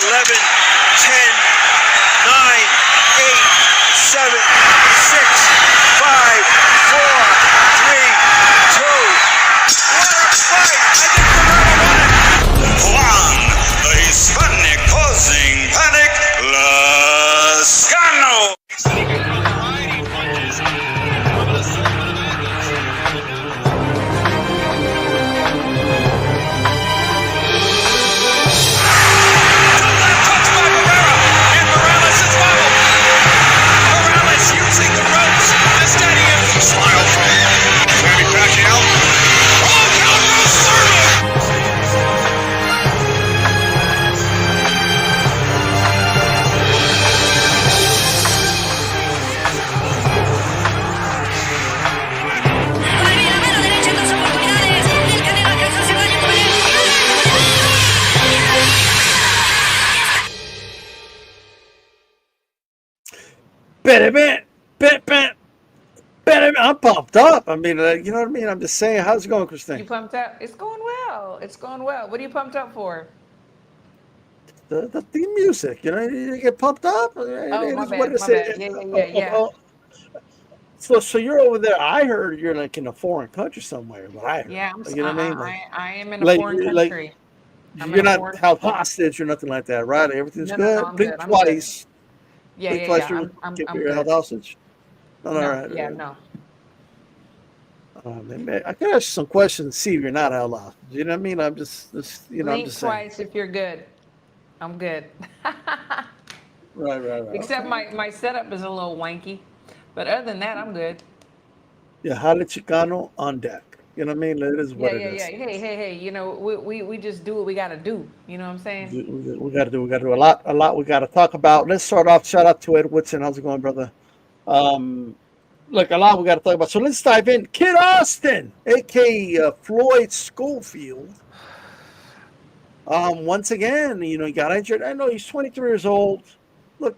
11, 10, 9, 8, 7, 6, 5, 4, 3, 2. What a fight! I think Lara won it. Juan, the Hispanic causing panic, Lascano. Using the ropes, the stadium. Smile from Manny Pacquiao. Oh, counter server! Todavía mano derecha en dos oportunidades. El Canelo alcanzó a hacer daño con él. I'm pumped up. I mean, you know what I mean? I'm just saying, how's it going, You Christine? pumped up? It's going well. It's going well. What are you pumped up for? The theme music, you know, you get pumped up. Oh, It my is what bad. it My is. bad. Yeah. So you're over there. I heard you're like in a foreign country somewhere, but I heard, Yeah, you know what I mean? Like, I am in a foreign country. I'm in you're a not foreign held country. hostage or nothing like that, right? Everything's No, good. I'm Blink good. I'm good. twice. Yeah. Blink twice. You're I'm held good. hostage. All No, right. yeah, no. Man, I can ask you some questions and see if you're not held hostage. You know what I mean? I'm just you know, I'm Blink just saying. twice if you're good. I'm good. Right. Except Okay. my setup is a little wanky. But other than that, I'm good. Yeah, Jale Chicano on deck. You know what I mean? It is what Yeah. it is. Hey. You know, we just do what we gotta do. You know what I'm saying? We got to do a lot. We got to talk about. Let's start off. Shout out to Ed Woodson. How's it going, brother? Um, Look, a lot we got to talk about. So let's dive in. Kid Austin, aka Floyd Schofield. Once again, you know, he got injured. I know he's 23 years old. Look,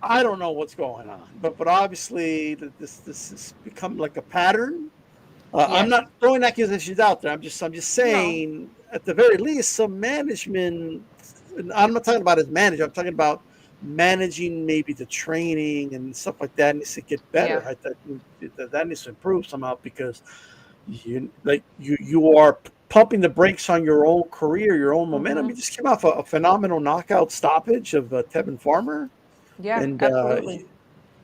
I don't know what's going on, but obviously this has become like a pattern. I'm Yes. not throwing accusations out there. I'm just No. saying, at the very least, some management. I'm not talking about his manager. I'm talking about managing maybe the training and stuff like that needs to get better. Yeah. That needs to improve somehow because you are pumping the brakes on your own career, your own momentum. You Mm-hmm. just came off a phenomenal knockout stoppage of Tevin Farmer, Yeah, and absolutely.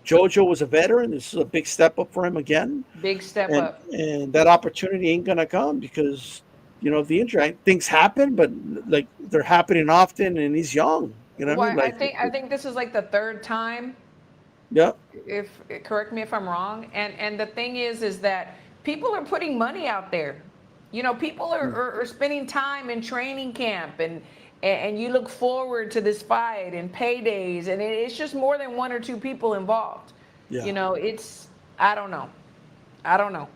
JoJo was a veteran. This is a big step up for him again. Big step and up. and that opportunity ain't gonna come because the injury things happen, but like they're happening often, and he's young. You know what I Well, mean? I think this is like the third time. Yeah, If correct me if I'm wrong. And the thing is that people are putting money out there. You know, people are spending time in training camp and you look forward to this fight and paydays and it's just more than one or two people involved. yeah. You know, I don't know. I don't know.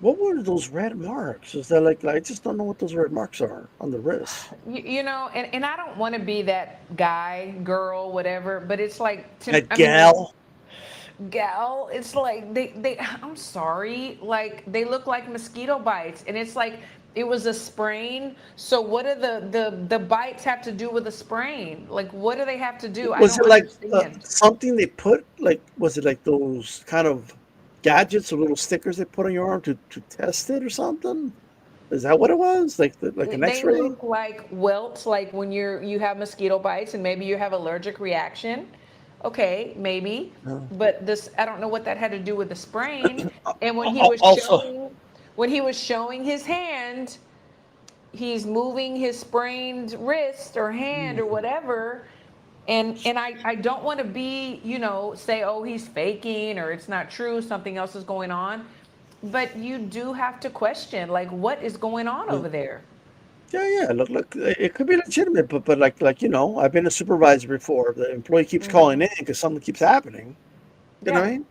What were those red marks? Is that like I just don't know what those red marks are on the wrist? You know, and I don't want to be that guy, girl, whatever, but it's like That I mean, gal. gal, it's like they I'm sorry, like they look like mosquito bites and it's like it was a sprain. So what do the bites have to do with a sprain? Like what do they have to do? I Was don't it like understand. something they put like? Was it like those kind of gadgets or little stickers they put on your arm to test it or something? Is that what it was? Like an They X-ray? look like welts, like when you have mosquito bites and maybe you have allergic reaction. Okay, maybe, No. but this I don't know what that had to do with the sprain. And Also, when he was showing his hand, he's moving his sprained wrist or hand or whatever. And I don't want to be, say, oh, he's faking or it's not true, something else is going on. But you do have to question, like, what is going on over there? yeah. Look, it could be legitimate, but I've been a supervisor before. The employee keeps calling in because something keeps happening. You know what I Yeah, mean?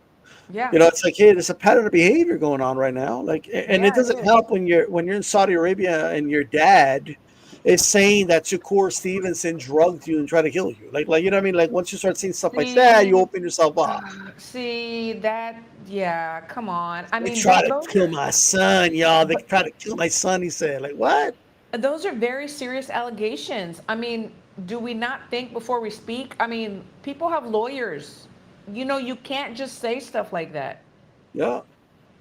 yeah, It's like, hey, there's a pattern of behavior going on right now. Like, and it yeah, it doesn't is. help when you're in Saudi Arabia and your dad is saying that Shakur Stevenson drugged you and tried to kill you. Like you know what I mean? Like once you start seeing stuff like that, you See, open yourself up. see that, yeah, come on. I They mean, try to those kill are, my son, y'all. They but try to kill my son. He said, like what? Those are very serious allegations. I mean, do we not think before we speak? I mean, people have lawyers. You can't just say stuff like that. Yeah.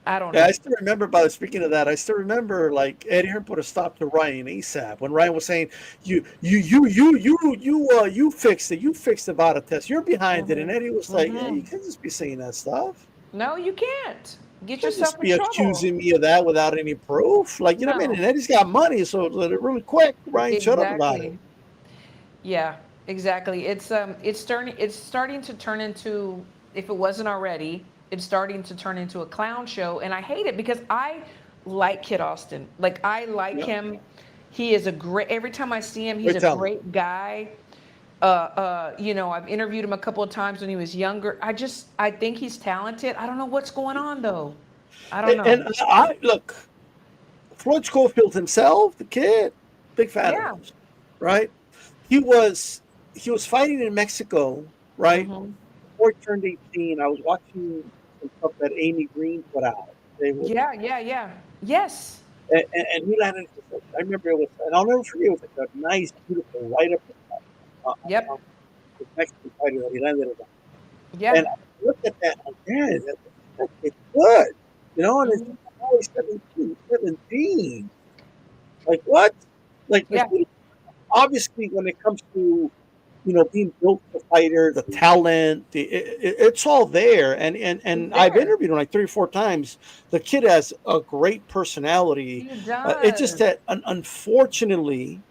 I don't Yeah, I know. still remember. By speaking of that, I still remember like Eddie Hearn put a stop to Ryan ASAP when Ryan was saying, you fixed it, you fixed the VADA test, you're behind it," and Hmm. Eddie was like, "Yeah, you Hmm. can't just be saying that stuff. No, you can't. You Get can't just yourself in be trouble. accusing me of that without any proof." Like, you know what I mean? No, And Eddie's got money, so really quick, Ryan, shut up about it. exactly. Yeah, exactly. It's starting to turn into, if it wasn't already, it's starting to turn into a clown show, and I hate it because I like Kid Austin. Like I like Yeah, him. He is a great. Every time I see him, he's great a talent. great guy. I've interviewed him a couple of times when he was younger. I think he's talented. I don't know what's going on though. I don't know. And I look, Floyd Schofield himself, the kid, big fan of Yeah. his, right? He was he was fighting in Mexico, right? Hmm. Before he turned 18, I was watching some stuff that Amy Green put out. They were, Yeah, yeah, yeah. Yes. and he landed. I remember it was, and I'll never forget. It was like a nice, beautiful, right up Yep. the Mexican fighter that he landed on. And Yeah. I looked at that, like, man, it's good, and it's Hmm. always 17, 17. Like what? Like Yeah. obviously when it comes to being built the fighter, the talent, it's all there. And It's I've there. interviewed him like 3 or 4 times. The kid has a great personality. He It's just does. that unfortunately,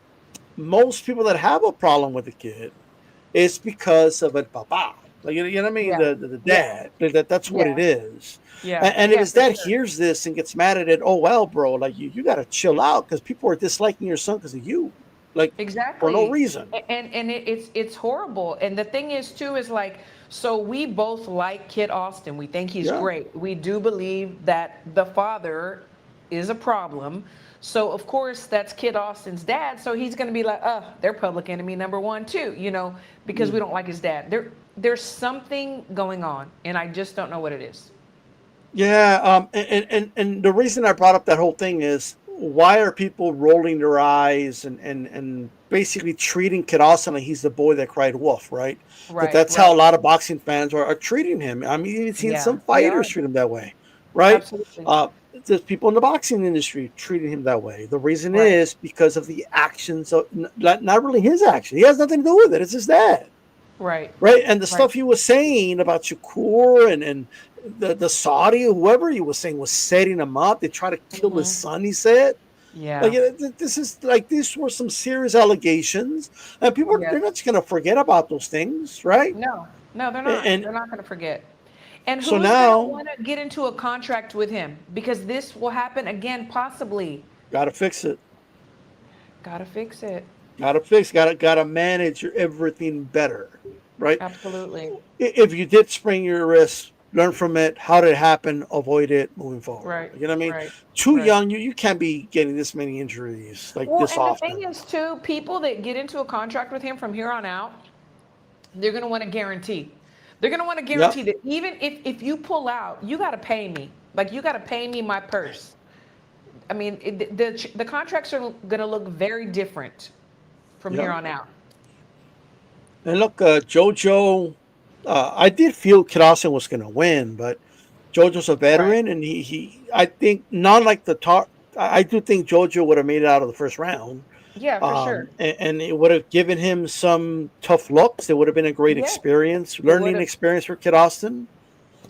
most people that have a problem with the kid is because of a papa. Like you know what I mean, Yeah. the Yeah. dad. That's what it Yeah. is. Yeah. And if Yeah, his for dad sure. hears this and gets mad at it, oh well, bro, like you got to chill out because people are disliking your son because of you, like for no Exactly. reason. It's horrible. And the thing is too is like, so we both like Kid Austin. We think he's Yeah. great. We do believe that the father is a problem. So of course that's Kid Austin's dad. So he's gonna be like, they're public enemy number one too, because we Mm. don't like his dad. There's something going on, and I just don't know what it is. Yeah, and the reason I brought up that whole thing is why are people rolling their eyes and basically treating Kid Austin like he's the boy that cried wolf, right? Right, That's how a right. lot of boxing fans are treating him. I mean, you've seen Yeah, some they fighters are. treat him that way, right? Absolutely. Uh, there's people in the boxing industry treating him that way. The reason Right, is because of the actions of not really his action. He has nothing to do with it. It's his dad, right, right? And the right. stuff he was saying about Shakur and the Saudi, whoever he was saying was setting him up. They try to kill his Hmm. son. He said, like Yeah. this is like these were some serious allegations, and people Yes. they're not just gonna forget about those things, right? No, no, they're not. And They're not going to forget. And so who's going to now, want to get into a contract with him? Because this will happen again, possibly. gotta fix it. Gotta fix it. Gotta fix. Gotta manage everything better, right? Absolutely. If you did sprain your wrist, learn from it. How did it happen? Avoid it moving forward. Right, You know what I mean? right, Too right. young, you can't be getting this many injuries like Well, this and the thing often. is, too, people that get into a contract with him from here on out, they're going to want to guarantee. They're going to want to Yep. guarantee that even if you pull out, you got to pay me. Like, you got to pay me my purse. I mean, the contracts are going to look very different from here Yep. on out. And look, JoJo, I did feel Kid Austin was going to win, but JoJo's a Right. veteran, and I think not like the talk. I do think JoJo would have made it out of the first round, Yeah, for sure. and it would have given him some tough looks. It would have been a great Yeah, experience, it would learning have. experience for Kid Austin.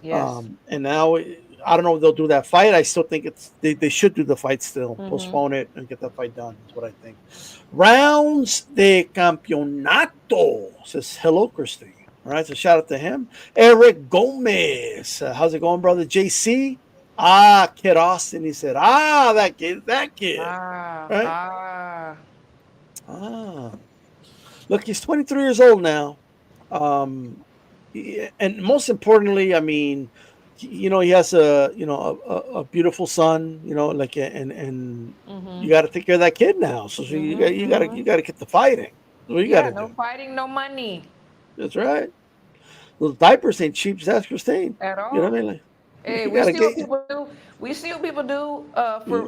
Yes. And now I don't know if they'll do that fight. I still think they should do the fight still, Hmm. postpone it and get that fight done. Is what I think. Rounds de campeonato says hello, Christine. All right, so shout out to him. Eric Gomez, how's it going, brother? JC, Kid Austin. He said, that kid. Ah, Right? ah. Ah, look, he's 23 years old now. Um, and most importantly, I mean, he has a beautiful son, like and you Hmm. got to take care of that kid now. So you Hmm. got you got to Hmm. you got to get the fighting. That's what you got Yeah, to no do. fighting, no money That's right. Those diapers ain't cheap, as Christine. at You know what I all. mean? Like, Hey, you we got to see what get. people do. We see what people do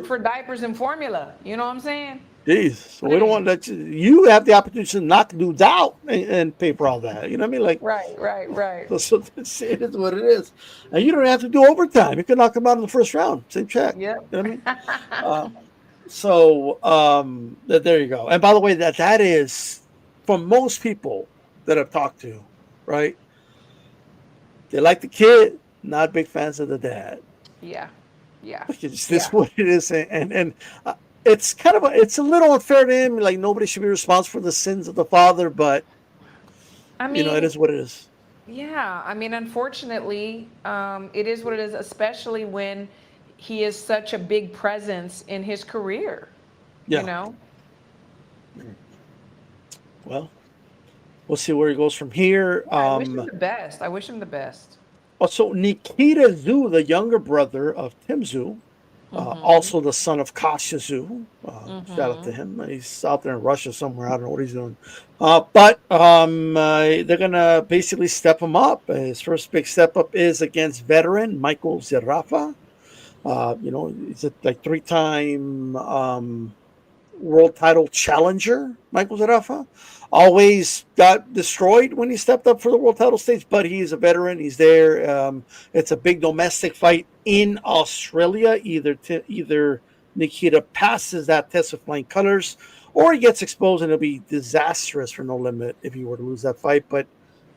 for diapers and formula. You know what I'm saying? Jeez. So we don't want that. You have the opportunity to knock dudes out and pay for all that. You know what I mean? Like, Right. so it is what it is. And you don't have to do overtime. You can knock them out in the first round. Same check. Yep. You know what I mean? There you go. And by the way, that is, for most people that I've talked to, right? They like the kid, not big fans of the dad. Yeah. Like, it's just what it is, and it's kind of it's a little unfair to him. Like, nobody should be responsible for the sins of the father, but I mean, it is what it is. yeah. I mean, unfortunately, it is what it is, especially when he is such a big presence in his career. Yeah. You know? Well, we'll see where he goes from here. I wish him the best. I wish him the best. Also, Nikita Zhu, the younger brother of Tim Zhu, also the son of Kasha Zhu. Shout out to him. He's out there in Russia somewhere. I don't know what he's doing. But they're going to basically step him up. His first big step up is against veteran Michael Zerafa. He's a like 3-time world title challenger, Michael Zerafa. Always got destroyed when he stepped up for the world title stage, but he's a veteran. He's there. It's a big domestic fight in Australia. Either Nikita passes that test with flying colors, or he gets exposed, and it'll be disastrous for No Limit if he were to lose that fight. But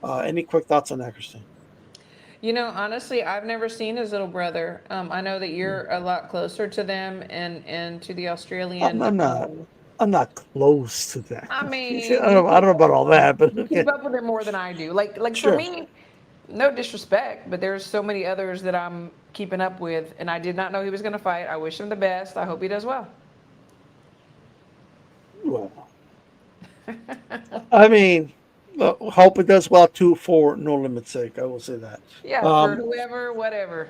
any quick thoughts on that, Christine? Honestly, I've never seen his little brother. I know that you're a lot closer to them and to the Australian. I'm not close to that. I mean, I don't know about all that, but you keep up with it more than I do. Like Sure. For me, no disrespect, but there's so many others that I'm keeping up with, and I did not know he was going to fight. I wish him the best. I hope he does well. Well, I mean, hope it does well too for No Limit's sake. I will say that. Yeah, for whoever, whatever.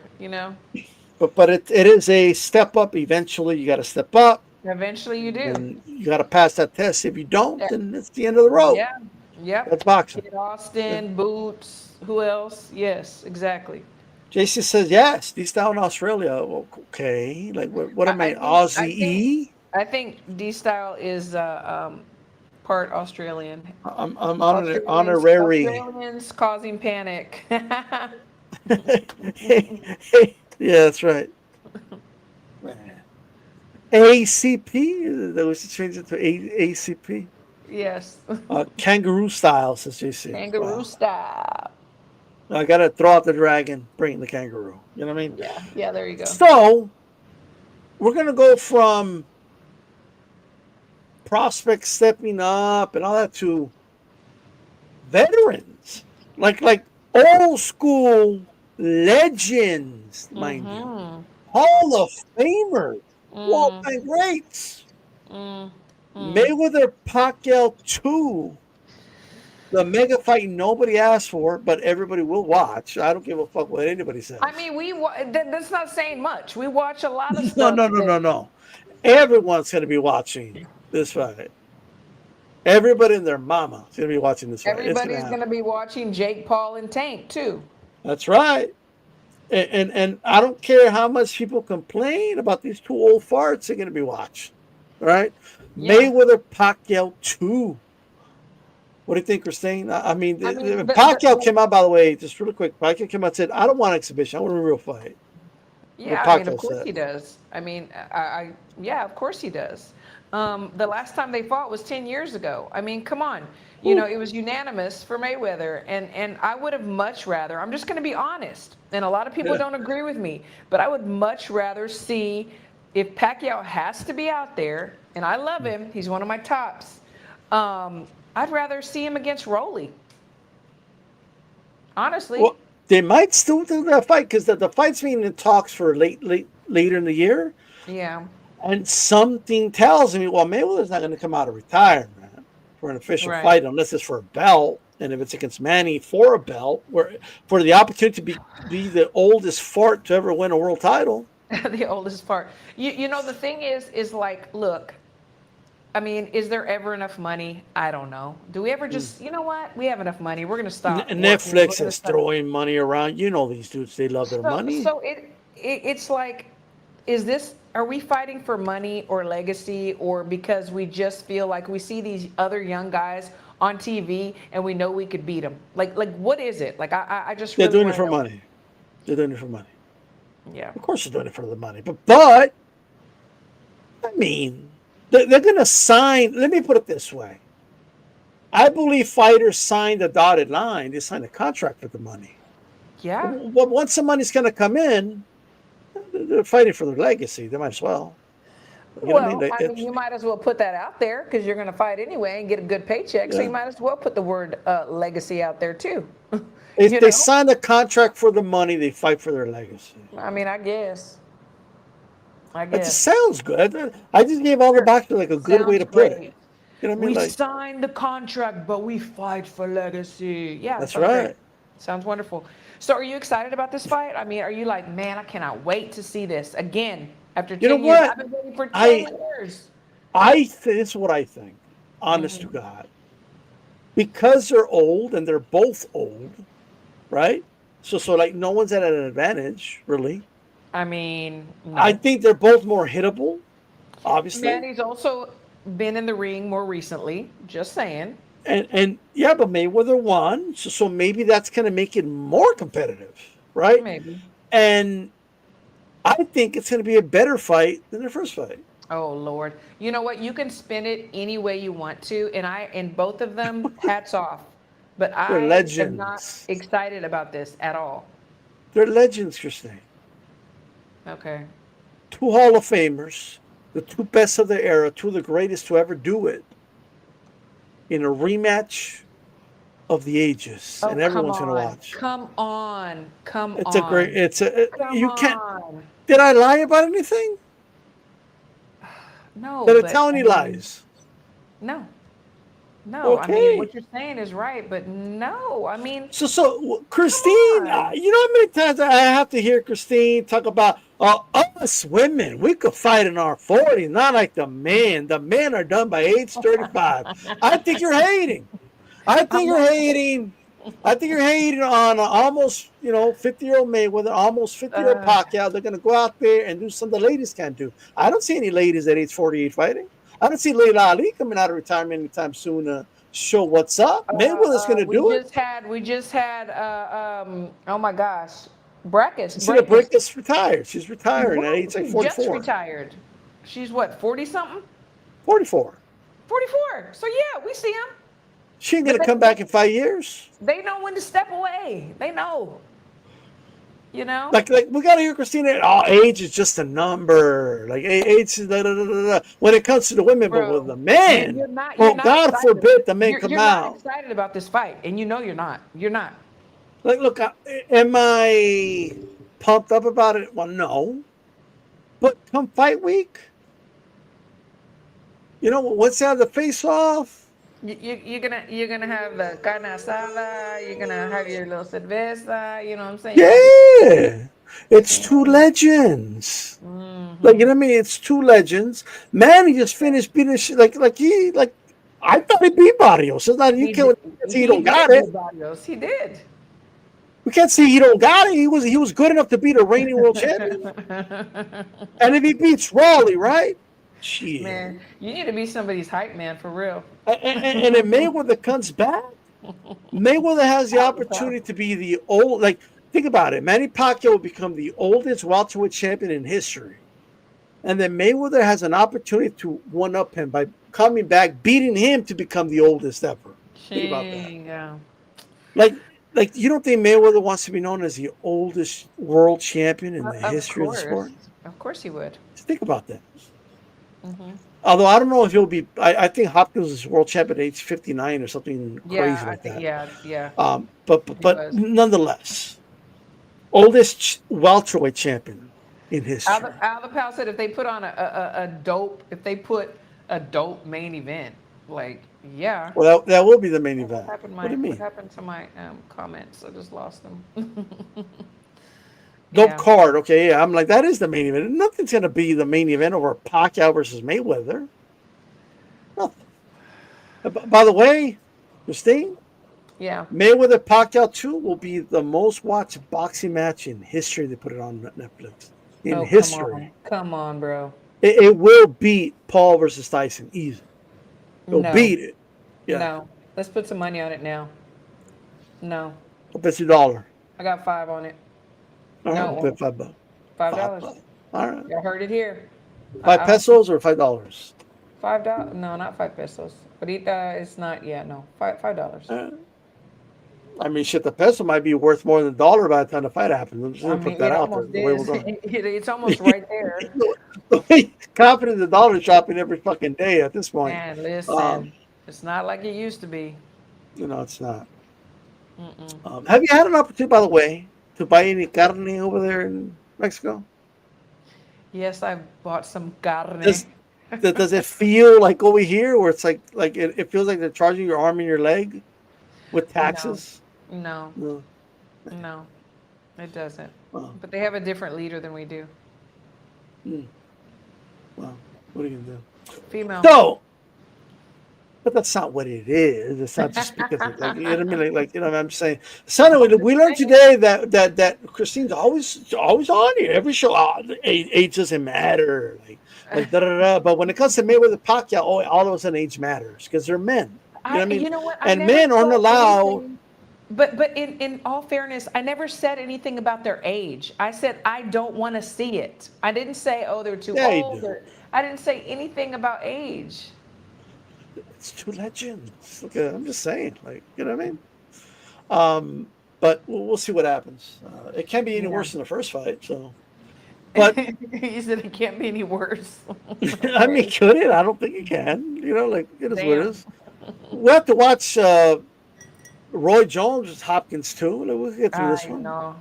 But it is a step up. Eventually, you got to step up. Eventually, you do. And you got to pass that test. If you don't, then it's the end of the road. Yeah. Yep. That's boxing. Kid Austin, Boots, who else? Yes, exactly. JC says yes. He's down in Australia. Okay, like what am I? Aussie? I think D Style is part Australian. I'm honorary. Australians causing panic. Yeah, that's right. ACP? That was to change it to ACP? Yes. Kangaroo style, says JC. Kangaroo style. I got to throw out the dragon, bring the kangaroo. You know what I mean? Yeah, there you go. So, we're going to go from prospects stepping up and all that to veterans. Like old school legends, mind you. Hall of Famers. All-time greats. Mayweather Pacquiao 2. The mega fight nobody asked for, but everybody will watch. I don't give a fuck what anybody says. I mean, that's not saying much. We watch a lot of stuff. No. Everyone's going to be watching this fight. Everybody and their mama is going to be watching this fight. Everybody's going to be watching Jake Paul and Tank, too. That's right. And I don't care how much people complain about these two old farts, they're going to be watched. Right? Yeah. Mayweather Pacquiao 2. What do you think, Christine? Pacquiao came out, by the way, just really quick. Pacquiao came out and said, I don't want exhibition. I want a real fight. Yeah, of course he does. Yeah, of course he does. The last time they fought was 10 years ago. I mean, come on. It was unanimous for Mayweather. And I would have much rather, I'm just going to be honest, and a lot of people don't agree with me, but I would much rather see, if Pacquiao has to be out there, and I love him, he's one of my tops, I'd rather see him against Rolly. Honestly. Well, they might still do that fight because the fight's being in talks for later in the year. Yeah. And something tells me, well, Mayweather's not going to come out of retirement for an official fight unless it's for a belt. And if it's against Manny for a belt, for the opportunity to be the oldest fart to ever win a world title. The oldest fart. The thing is like, look, I mean, is there ever enough money? I don't know. Do we ever just, you know what? We have enough money. We're going to stop. Netflix is throwing money around. You know these dudes, they love their money. So it's like, are we fighting for money or legacy, or because we just feel like we see these other young guys on TV and we know we could beat them? Like what is it? Like I just They're really doing it want to for know. money. They're doing it for money. Yeah. Of course, they're doing it for the money. But I mean, they're going to sign. Let me put it this way. I believe fighters sign the dotted line. They sign a contract for the money. Yeah. But once the money's going to come in, they're fighting for their legacy. They might as well. You know what I mean? Well, I mean, you might as well put that out there because you're going to fight anyway and get a good paycheck. So Yeah. you might as well put the word legacy out there too. If You they know? sign the contract for the money, they fight for their legacy. I mean, I guess. It just sounds good. I just gave all the boxers like a good way to Sounds put it. great. You know what I We mean? Like, signed the contract, but we fight for legacy. Yeah, that's sounds great. right. Sounds wonderful. So, are you excited about this fight? I mean, are you like, man, I cannot wait to see this again after You know 10 years? what? I've been waiting for 10 I- years. This is what I think. Honest Mm-hmm. to God, because they're old and they're both old, right? So like no one's at an advantage really. I mean, no. I think they're both more hittable, obviously. Manny's also been in the ring more recently. Just saying. And yeah, but Mayweather won, so maybe that's going to make it more competitive, right? Maybe. And I think it's going to be a better fight than their first fight. Oh Lord. You know what? You can spin it any way you want to, and both of them, hats off. But I am not legends. excited about this at all. They're legends, Christine. Okay. Two Hall of Famers, the two best of their era, two of the greatest to ever do it, in a rematch of the ages, and everyone's going to watch. Come on. It's a great. You can't. on. Did I lie about anything? No. Did I but, tell any I mean, lies? No. No. I Okay. mean, what you're saying is right, but no. I mean, So Christine, on. you know how many times I have to hear Christine talk about us women? We could fight in our 40s, not like the men. The men are done by age 35. I think you're hating. I think you're hating on almost 50-year-old Mayweather, almost 50-year-old Pacquiao. They're going to go out there and do something the ladies can't do. I don't see any ladies at age 48 fighting. I don't see Layla Ali coming out of retirement anytime soon to show what's up. Mayweather's going to do it. We just had, oh my gosh, Brackus. See, the Brackus retired. She's retiring at age like 44. Just retired. She's what, 40 something? 44. 44. So yeah, we see him. She ain't going to come back in 5 years. They know when to step away. They know. You know? Like we got to hear Christina. Oh, age is just a number. Like age is da, da, da, da, da. When it comes to the women, Bro, but with the men, you're not God excited. forbid the men come You're out. not excited about this fight, and you know you're not. You're not. Like, look, am I pumped up about it? Well, no. But come fight week, once they have the face off. You're gonna have the carne asada. You're gonna have your little cerveza. You know what I'm saying? Yeah, it's two legends. Mm-hmm. Like, you know what I mean? It's two legends. Manny just finished beating shit. Like I thought he beat Barrios. It's not you can't say he don't got it. Barrios. He did. We can't say he don't got it. He was good enough to beat a reigning world champion. And if he beats Raleigh, right? Shit. Man, you need to be somebody's hype man for real. And if Mayweather comes back, Mayweather has the opportunity to be the old. Like, think about it. Manny Pacquiao will become the oldest welterweight champion in history, and then Mayweather has an opportunity to one up him by coming back, beating him to become the oldest ever. Think about that. Yeah. Like you don't think Mayweather wants to be known as the oldest world champion in the history of the sport? Of course he would. Just think about that. Mm-hmm. Although I don't know if he'll be. I think Hopkins is world champion at age 59 or something crazy like that. Yeah. But nonetheless, oldest welterweight champion in history. Al the Pal said if they put on a dope main event, like yeah. Well, that will be the main event. What do you mean? What happened to my comments? I just lost them. Dope Yeah. card. Okay, yeah. I'm like, that is the main event. Nothing's going to be the main event over Pacquiao versus Mayweather. Nothing. By the way, Christine, Yeah. Mayweather Pacquiao 2 will be the most watched boxing match in history. They put it on Netflix. in Oh, history. come on, bro. It will beat Paul versus Tyson easy. It'll No, beat it. Yeah, no. Let's put some money on it now. No, I'll bet you $1. I got 5 on it. All right, we'll bet No, $5. $5. $5. All right, Y'all heard it here. five I don't pesos or $5. $5. No, not 5 pesos. But it's not. Yeah, no, $5. All right. I mean, shit, the peso might be worth more than $1 by the time the fight happens. I'm just I gonna put mean, that it out there. almost The way we're is. going. It's almost right there. Confident the dollar's dropping every fucking day at this point. Man, Um, listen, it's not like it used to be. it's not. Mm-mm. Have you had an opportunity, by the way, to buy any carne over there in Mexico? Yes, I bought some carne. Does does it feel like over here, where it's like it feels like they're charging your arm and your leg with No, taxes? no, No. no, it doesn't. Oh, But they have a different leader than we do. hmm. Well, what are you gonna do? Female. So, but that's not what it is. It's not just because of, like, you know what I mean. Like, you know what I'm saying. So we learned today that Christine's always on here every show. Oh, age doesn't matter. Like da da da. But when it comes to Mayweather Pacquiao, all of a sudden age matters because they're men. You know what I mean? You know what? I And never men aren't said allowed. anything. But in all fairness, I never said anything about their age. I said I don't want to see it. I didn't say, oh, they're too Yeah, you old. do. I didn't say anything about age. It's two legends. Look I'm just saying. Like, you know what I mean? But we'll see what happens. It can't be any Yeah. worse than the first fight. So, but You said it can't be any worse. I mean, could it? I don't think it can. You know, like it is what it Damn. is. We have to watch Roy Jones versus Hopkins too. We'll get through this I one. know.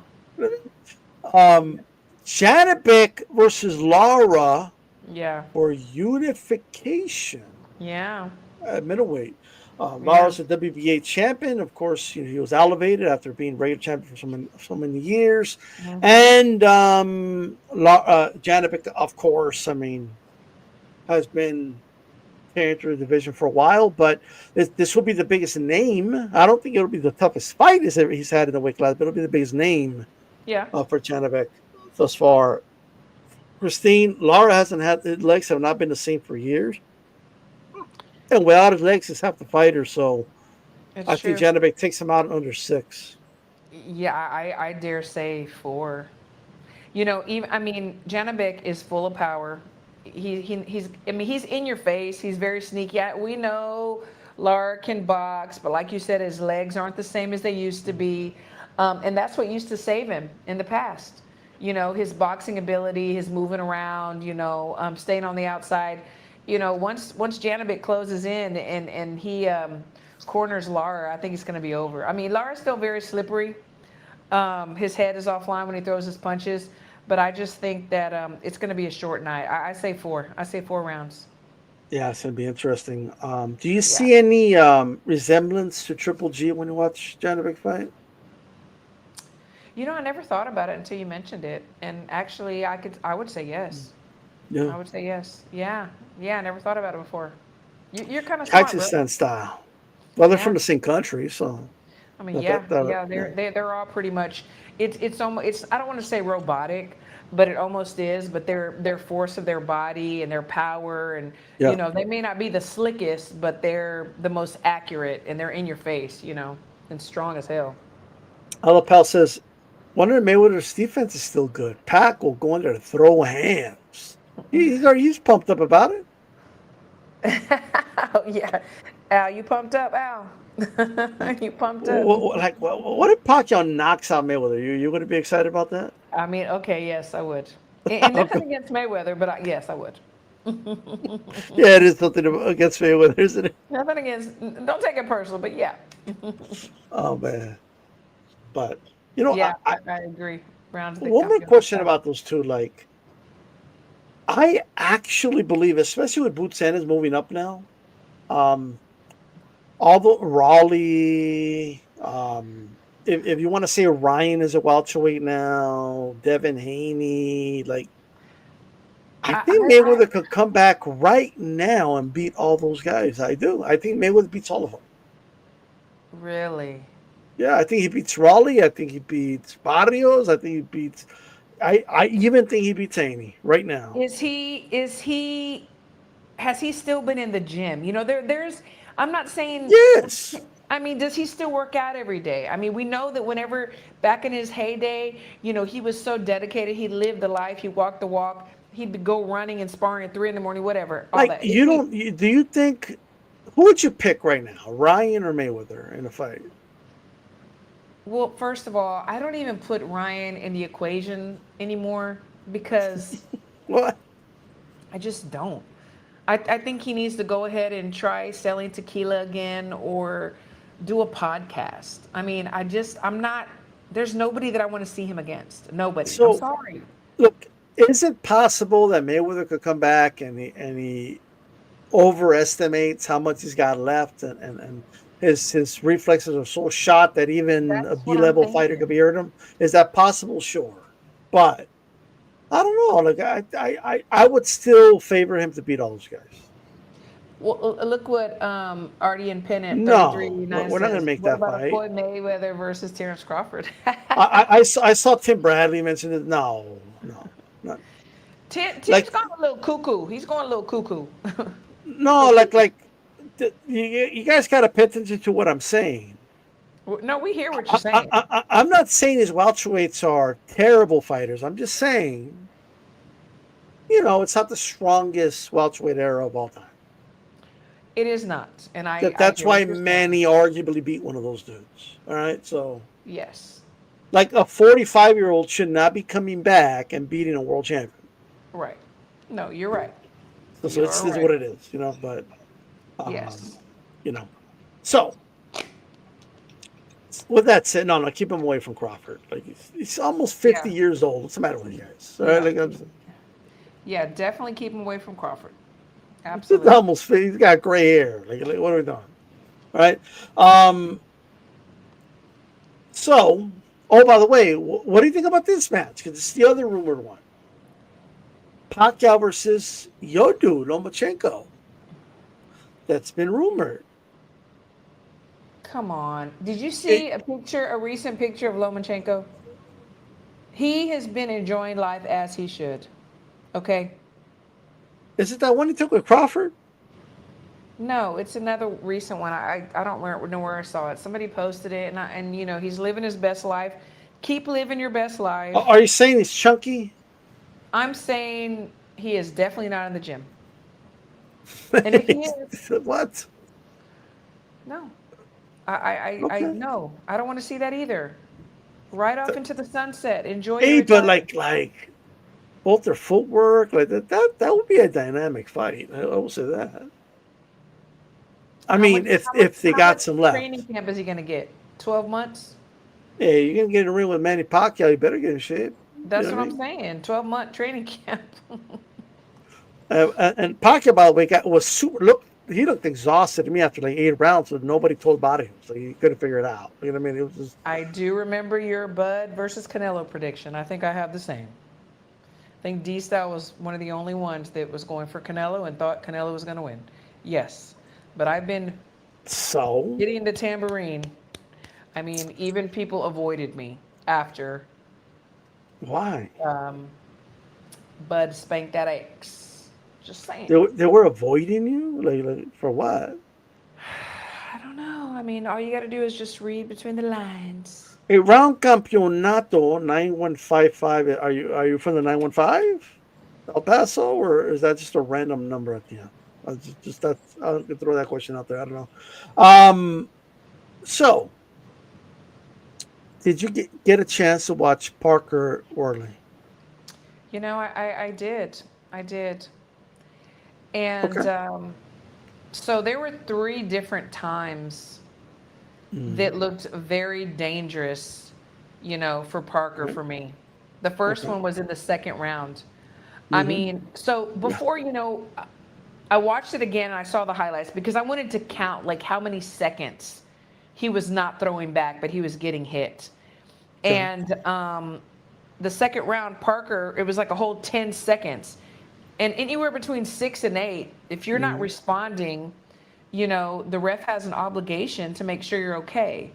Janibek versus Lara Yeah. for unification Yeah. at middleweight. Yeah. Lara's a WBA champion. Of course, he was elevated after being regular champion for so many years. Mhm. And Janibek, of course, I mean, has been carrying through the division for a while, but this will be the biggest name. I don't think it'll be the toughest fight he's had in the weight class, but it'll be the biggest name Yeah. for Janibek thus far. Christine, Lara hasn't had, his legs have not been the same for years. And without his legs, he's half the fighter, so It's I true. think Janibek takes him out in under 6. Yeah, I dare say 4. You know, even I mean, Janibek is full of power. He's I mean, he's in your face. He's very sneaky. We know Lara can box, but like you said, his legs aren't the same as they used to be, and that's what used to save him in the past. You know, his boxing ability, his moving around. You know, staying on the outside. You know, once Janibek closes in and he corners Lara, I think it's going to be over. I mean, Lara's still very slippery. His head is offline when he throws his punches, but I just think that it's going to be a short night. I say 4. I say 4 rounds. Yeah, it's going to be interesting. Do you see any resemblance to Triple G when you watch Janibek fight? You know, I never thought about it until you mentioned it, and actually, I would say yes. I Yeah. would say yes. Yeah, I never thought about it before. You're kind of smart, bro. Kazakhstan style. Well, they're Yeah. from the same country, so. I mean, That- yeah, that- yeah, they're all pretty much. It's almost. I don't want to say robotic, but it almost is. But their force of their body and their power, and Yeah. you know, they may not be the slickest, but they're the most accurate, and they're in your face, you know, and strong as hell. Alapal says, wonder if Mayweather's defense is still good. Pac will go in there to throw hands. He's pumped up about it. Oh yeah, Al, you pumped up, Al? You pumped up? What if Pacquiao knocks out Mayweather? You going to be excited about that? I mean, okay, yes, I would. And nothing against Mayweather, but yes, I would. Yeah, it is something against Mayweather, isn't it? Nothing against. Don't take it personal, but yeah. Oh man, but you know, Yeah, I agree. Rounds. one more question about those two. Like, I actually believe, especially with Boots Sanders moving up now, although Raleigh, if you want to say Ryan is a welterweight now, Devin Haney, like, I think Mayweather could come back right now and beat all those guys. I do. I think Mayweather beats all of them. Really? Yeah, I think he beats Raleigh. I think he beats Barrios. I think he beats I even think he beats Haney right now. Has he still been in the gym? You know, there's, I'm not saying, Yes. I mean, does he still work out every day? I mean, we know that whenever back in his heyday, you know, he was so dedicated. He lived the life. He walked the walk. He'd go running and sparring at 3 in the morning, whatever, all Like that. you don't. Do you think who would you pick right now, Ryan or Mayweather in a fight? Well, first of all, I don't even put Ryan in the equation anymore because What? I just don't. I think he needs to go ahead and try selling tequila again or do a podcast. I mean, I'm not, there's nobody that I want to see him against. Nobody. I'm So sorry. look, is it possible that Mayweather could come back and he overestimates how much he's got left and his reflexes are so shot that even a That's B what I'm level fighter could thinking. be hurt him? Is that possible? Sure, but I don't know. Like I would still favor him to beat all those guys. Well, look what Artie and Pennant No, 3389 we're not going to says. make What that about a fight. Floyd Mayweather versus Terrence Crawford? I saw Tim Bradley mention it. No, no, not Tim's like gone a little cuckoo. He's going a little cuckoo. no, you guys got to pay attention to what I'm saying. No, we hear what you're saying. I'm not saying his welterweights are terrible fighters. I'm just saying, it's not the strongest welterweight era of all time. It is not. And I That's hear what why you're saying. Manny arguably beat one of those dudes. All right, so Yes. like a 45-year-old should not be coming back and beating a world champion. Right. No, you're right. So You're it's what right. it is, But um, Yes. you know, so with that said, no, keep him away from Crawford. Like he's almost 50 Yeah. years old. What's the matter with you guys? All right, No. like Yeah, definitely keep him away from Crawford. it's Absolutely. almost he's got gray hair. Like what are we doing? All right. Um. So, oh, by the way, what do you think about this match? Because it's the other rumored one. Pacquiao versus your dude, Lomachenko. That's been rumored. Come on. Did you It, see a recent picture of Lomachenko? He has been enjoying life as he should. Okay? is it that one he took with Crawford? No, it's another recent one. I don't know where I saw it. Somebody posted it, and you know he's living his best life. Keep living your best life. Are you saying he's chunky? I'm saying he is definitely not in the gym. And if he is, What? no, I Okay. no, I don't want to see that either. Right off into the sunset. Enjoy your Hey, but retirement. like both their footwork, like that would be a dynamic fight. I will say that. I How much? mean, How much? if they How much got some left, training camp is he gonna get? 12 months? hey, you're gonna get in a ring with Manny Pacquiao. You better get in shape. You That's know what what I I'm mean? saying. 12-month training camp. And Pacquiao, by the way, was super. He looked exhausted to me after like 8 rounds, but nobody told about him, so he couldn't figure it out. You know what I mean? It was just I do remember your Bud versus Canelo prediction. I think I have the same. I think D-Style was one of the only ones that was going for Canelo and thought Canelo was going to win. Yes. But I've been so. hitting the tambourine. I mean, even people avoided me after Why? Bud spanked that X. Just saying. They were avoiding you, like for what? I don't know. I mean, all you got to do is just read between the lines. A round campeonato 9155. Are you from the 915 El Paso, or is that just a random number at the end? I'll throw that question out there. I don't know. So did you get a chance to watch Parker Worley? You know, I did. I did. And Okay. so there were 3 different times Mm, that looked very dangerous, you know, for Parker okay. for me. The first Okay. one was in the second round. I Mm-hmm. mean, so Yeah. before, you know, I watched it again and I saw the highlights because I wanted to count like how many seconds he was not throwing back, but he was getting hit. Okay. And the second round, Parker, it was like a whole 10 seconds. And anywhere between 6 and 8, if you're not Mm, responding, you know, the ref has an obligation to make sure you're okay.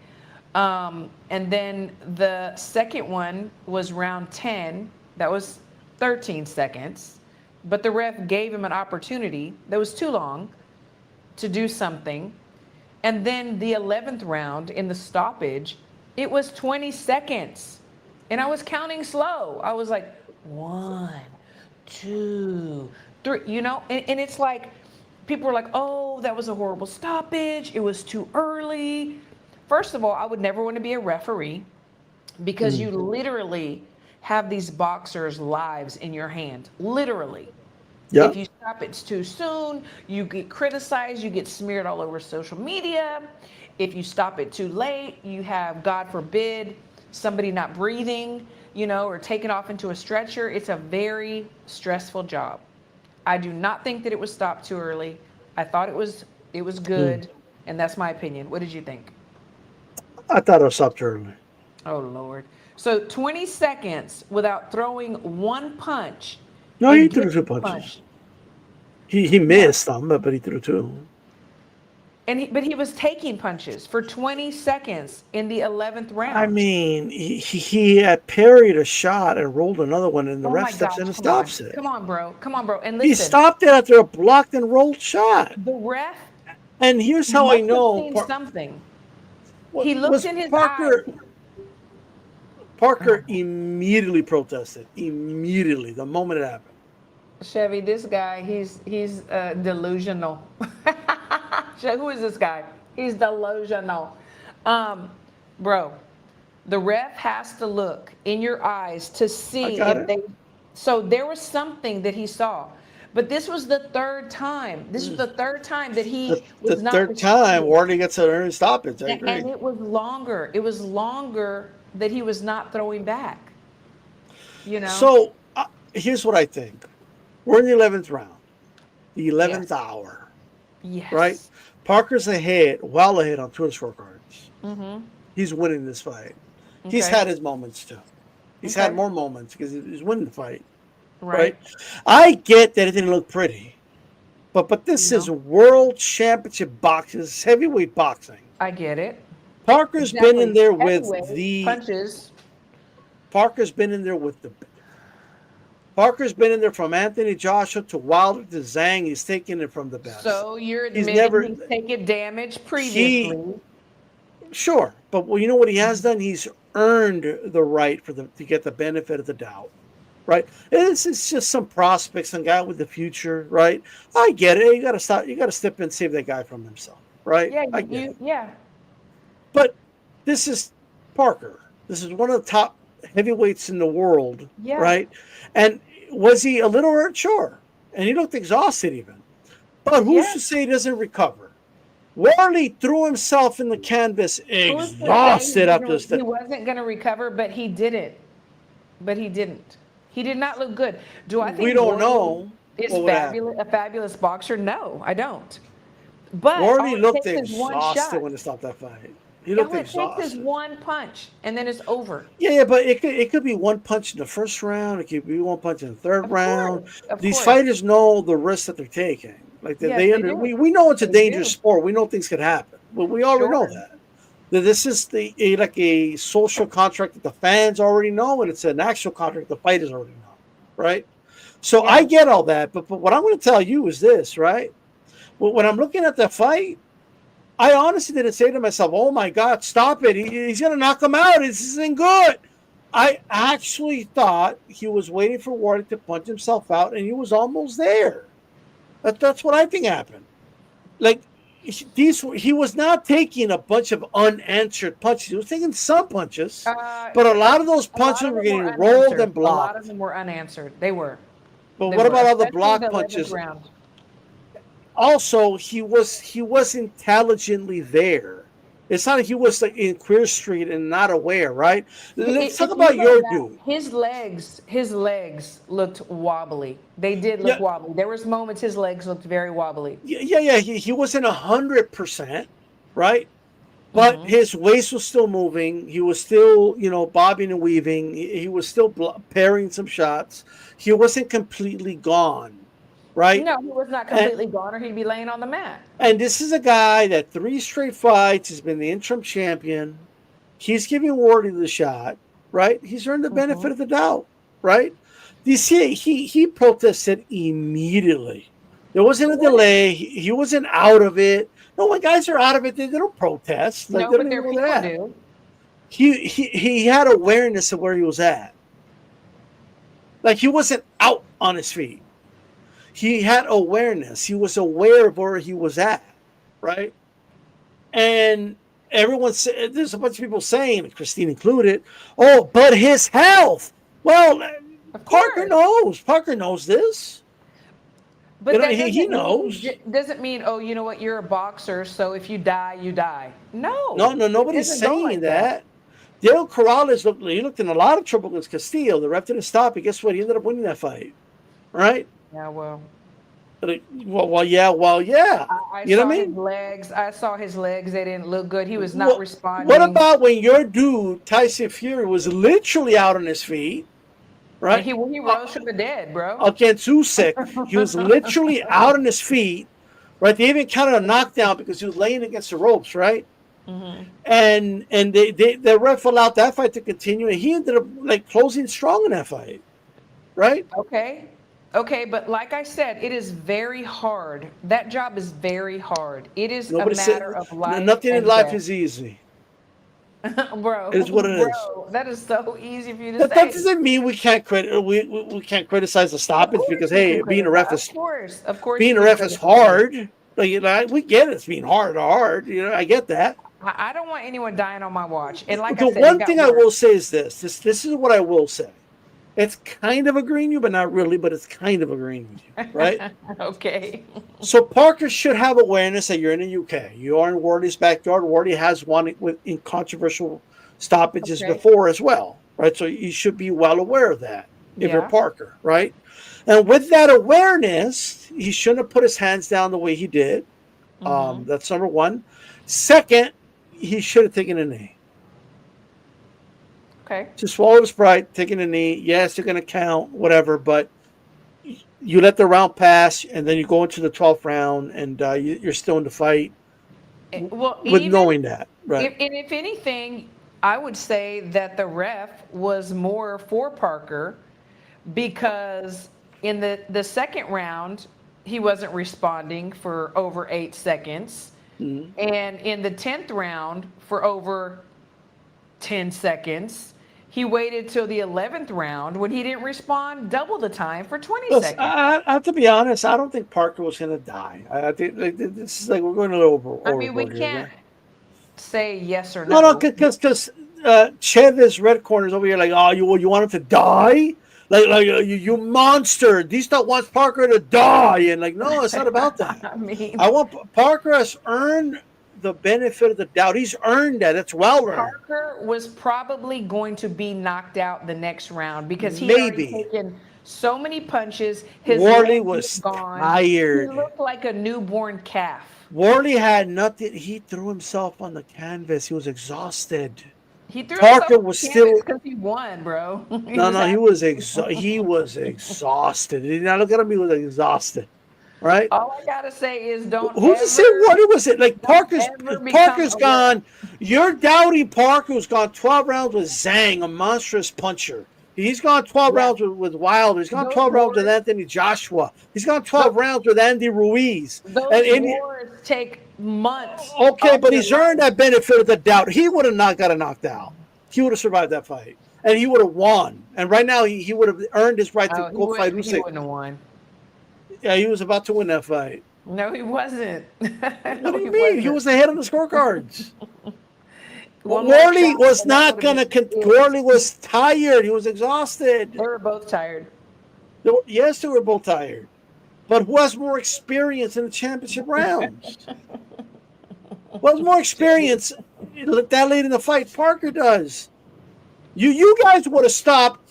And then the second one was round 10. That was 13 seconds. But the ref gave him an opportunity that was too long to do something. And then the 11th round in the stoppage, it was 20 seconds. And I was counting slow. I was like, 1, 2, 3, and it's like, people were like, oh, that was a horrible stoppage. It was too early. First of all, I would never want to be a referee because you literally have these boxers' lives in your hand. Literally. Yeah. If you stop it too soon, you get criticized, you get smeared all over social media. If you stop it too late, you have, God forbid, somebody not breathing, or taken off into a stretcher. It's a very stressful job. I do not think that it was stopped too early. I thought it was good, and that's my opinion. What did you think? I thought it was stopped early. Oh, Lord. So 20 seconds without throwing one punch. No, and he threw getting 2 punches. punched. He missed them, but he threw 2. But he was taking punches for 20 seconds in the 11th round. I mean, he had parried a shot and rolled another one, and the Oh ref my steps gosh, in and come stops on. it. Come on, bro. Come on, bro. And He listen, stopped it after a blocked and rolled shot. the ref And here's how I must know. have seen something. What- He looked was in his Parker, eyes. Parker immediately protested. Immediately, the moment it happened. Chevy, this guy, he's delusional. Who is this guy? He's delusional. Bro, the ref has to look in your eyes to see if they. So there was something that he saw, but this was the third time. This was the third time that he was The not. third time, Wardy gets an early stoppage. I agree. And it was longer. It was longer that he was not throwing back. So here's what I think. We're in the 11th round, the 11th hour, Yes. right? Parker's ahead, well ahead on 2 scorecards. Mm-hmm. He's winning this fight. He's Okay. had his moments too. He's had more moments because he's winning the fight. Right. I get that it didn't look pretty, but this is world championship boxing. This is heavyweight boxing. I get it. Parker's been in there with Heavyweight the punches. Parker's been in there with the. Parker's been in there from Anthony Joshua to Wilder to Zhang. He's taken it from the best. So you're He's admitting he's taken damage previously. Sure, but you know what he has done? He's earned the right to get the benefit of the doubt, right? It's just some prospects, some guy with the future, right? I get it. You got to stop. You got to step in and save that guy from himself, right? Yeah, I get it. yeah. But this is Parker. This is one of the top heavyweights in the world, right? And was he a little hurt? Sure. And he looked exhausted even. But who's to say he doesn't recover? Warley threw himself in the canvas exhausted after this. He wasn't going to recover, but he didn't. He did not look good. Do I think we don't know? Is a fabulous boxer? No, I don't. But Warley looked exhausted when he stopped that fight. He looked exhausted. All it takes is one punch, and then it's over. Yeah, but it could be one punch in the first round. It could be one punch in the third round. These fighters know the risks that they're taking. Like we know it's a dangerous sport. We know things could happen. But we already know that. This is like a social contract that the fans already know, and it's an actual contract the fighters already know, right? So I get all that, but what I'm going to tell you is this, right? When I'm looking at the fight, I honestly didn't say to myself, oh my God, stop it. He's going to knock him out. This isn't good. I actually thought he was waiting for Wardy to punch himself out, and he was almost there. That's what I think happened. Like, he was not taking a bunch of unanswered punches. He was taking some punches, but a lot of those punches were getting rolled and blocked. A lot of them were unanswered. They were. But what about all the block punches? Also, he was intelligently there. It's not like he was like in Queer Street and not aware, right? Let's talk about your dude. His legs looked wobbly. They did look wobbly. There was moments his legs looked very wobbly. Yeah. He wasn't 100%, right? But his waist was still moving. He was still, bobbing and weaving. He was still parrying some shots. He wasn't completely gone. Right? No, he was not completely gone, or he'd be laying on the mat. And this is a guy that 3 straight fights has been the interim champion. He's giving Wardy the shot, right? He's earned the benefit of the doubt, right? You see, he protested immediately. There wasn't a delay. He wasn't out of it. No, when guys are out of it, they don't protest. Like No, they don't but even there know are where they're people at. do. He had awareness of where he was at. Like he wasn't out on his feet. He had awareness. He was aware of where he was at, right? And everyone said, there's a bunch of people saying, Christine included, oh, but his health. Well, Of Parker course. knows. Parker knows this. But You know, that he knows. doesn't mean, oh, you know what, you're a boxer, so if you die, you die. No, No, it nobody's doesn't go saying like that. that. Diego Corrales he looked in a lot of trouble against Castillo. The ref didn't stop it. Guess what? He ended up winning that fight, right? Yeah, well, Well, yeah. I You know saw what I his mean? legs. I saw his legs. They didn't look good. He was not What responding. about when your dude Tyson Fury was literally out on his feet, And right? he rose from the dead, bro. Against Usyk, he was literally out on his feet, right? They even counted a knockdown because he was laying against the ropes, right? Mm-hmm. And the ref allowed that fight to continue, and he ended up like closing strong in that fight, right? Okay, but like I said, it is very hard. That job is very hard. It is a Nobody said matter of life nothing in and life death. is easy. Bro, It is what it is. that is so easy for you to That say. doesn't mean we can't we can't criticize the Of stoppage course because you hey, can being a ref criticize. is Of course, being you a can ref is criticize it. hard. Like, you know, we get it. It's being hard. You know, I get that. I don't want anyone dying on my watch. And like The I said, it one got thing I worse. will say is this is what I will say. It's kind of agreeing with you, but not really, but it's kind of agreeing with you, right? Okay. So Parker should have awareness that you're in the UK. You are in Warley's backyard. Warley has won with in controversial stoppages Okay. before as well, right? So you should be well aware of that if you're Yeah. Parker, right? And with that awareness, he shouldn't have put his hands down the way he did. Mhm. That's number one. Second, he should have taken a knee. Okay. Just swallow his pride, taking a knee. Yes, you're going to count, whatever, but you let the round pass, and then you go into the 12th round, and you're still in the fight Well, with even knowing that, right? if anything, I would say that the ref was more for Parker because in the second round, he wasn't responding for over 8 seconds. Mhm. And in the 10th round, for over 10 seconds, he waited till the 11th round when he didn't respond double the time for 20 Listen, seconds. I have to be honest. I don't think Parker was going to die. I think like, this is like we're going a little I mean, we overboard here. can't say yes or No, no. because Chavez Red Corner's over here like, oh, you want him to die? Like you monster. These stuff wants Parker to die, and like, no, it's not about that. I mean, I want Parker has earned the benefit of the doubt. He's earned that. It's well earned. Parker was probably going to be knocked out the next round because he had already Maybe. taken so many punches. His Warley legs was gone. tired. He looked like a newborn calf. Warley had nothing. He threw himself on the canvas. He was exhausted. He threw Parker himself was still. because he won, bro. He was exhausted. Now look at him. He was exhausted. Right? All I gotta say is don't. Who's to say what it was? It like Parker's ever become Parker's aware. gone. You're doubting Parker, who's gone 12 rounds with Zhang, a monstrous puncher. He's gone 12 rounds with Wilder. He's gone Those 12 rounds with wars- Anthony Joshua. He's gone 12 rounds with Andy Ruiz. Those And wars take months. okay, of but your he's earned life. that benefit of the doubt. He would have not got knocked out. He would have survived that fight, and he would have won. And right now, he would have earned his right to Oh, go fight he Usyk. wouldn't have won. Yeah, he was about to win that fight. No, he wasn't. What do you mean? He was ahead on the scorecards. One more Warley shot, was and that not would've going to. been it. Warley was tired. He was exhausted. They were both tired. Yes, they were both tired. But who has more experience in the championship rounds? Who has more experience that late in the fight? Parker does. You guys would have stopped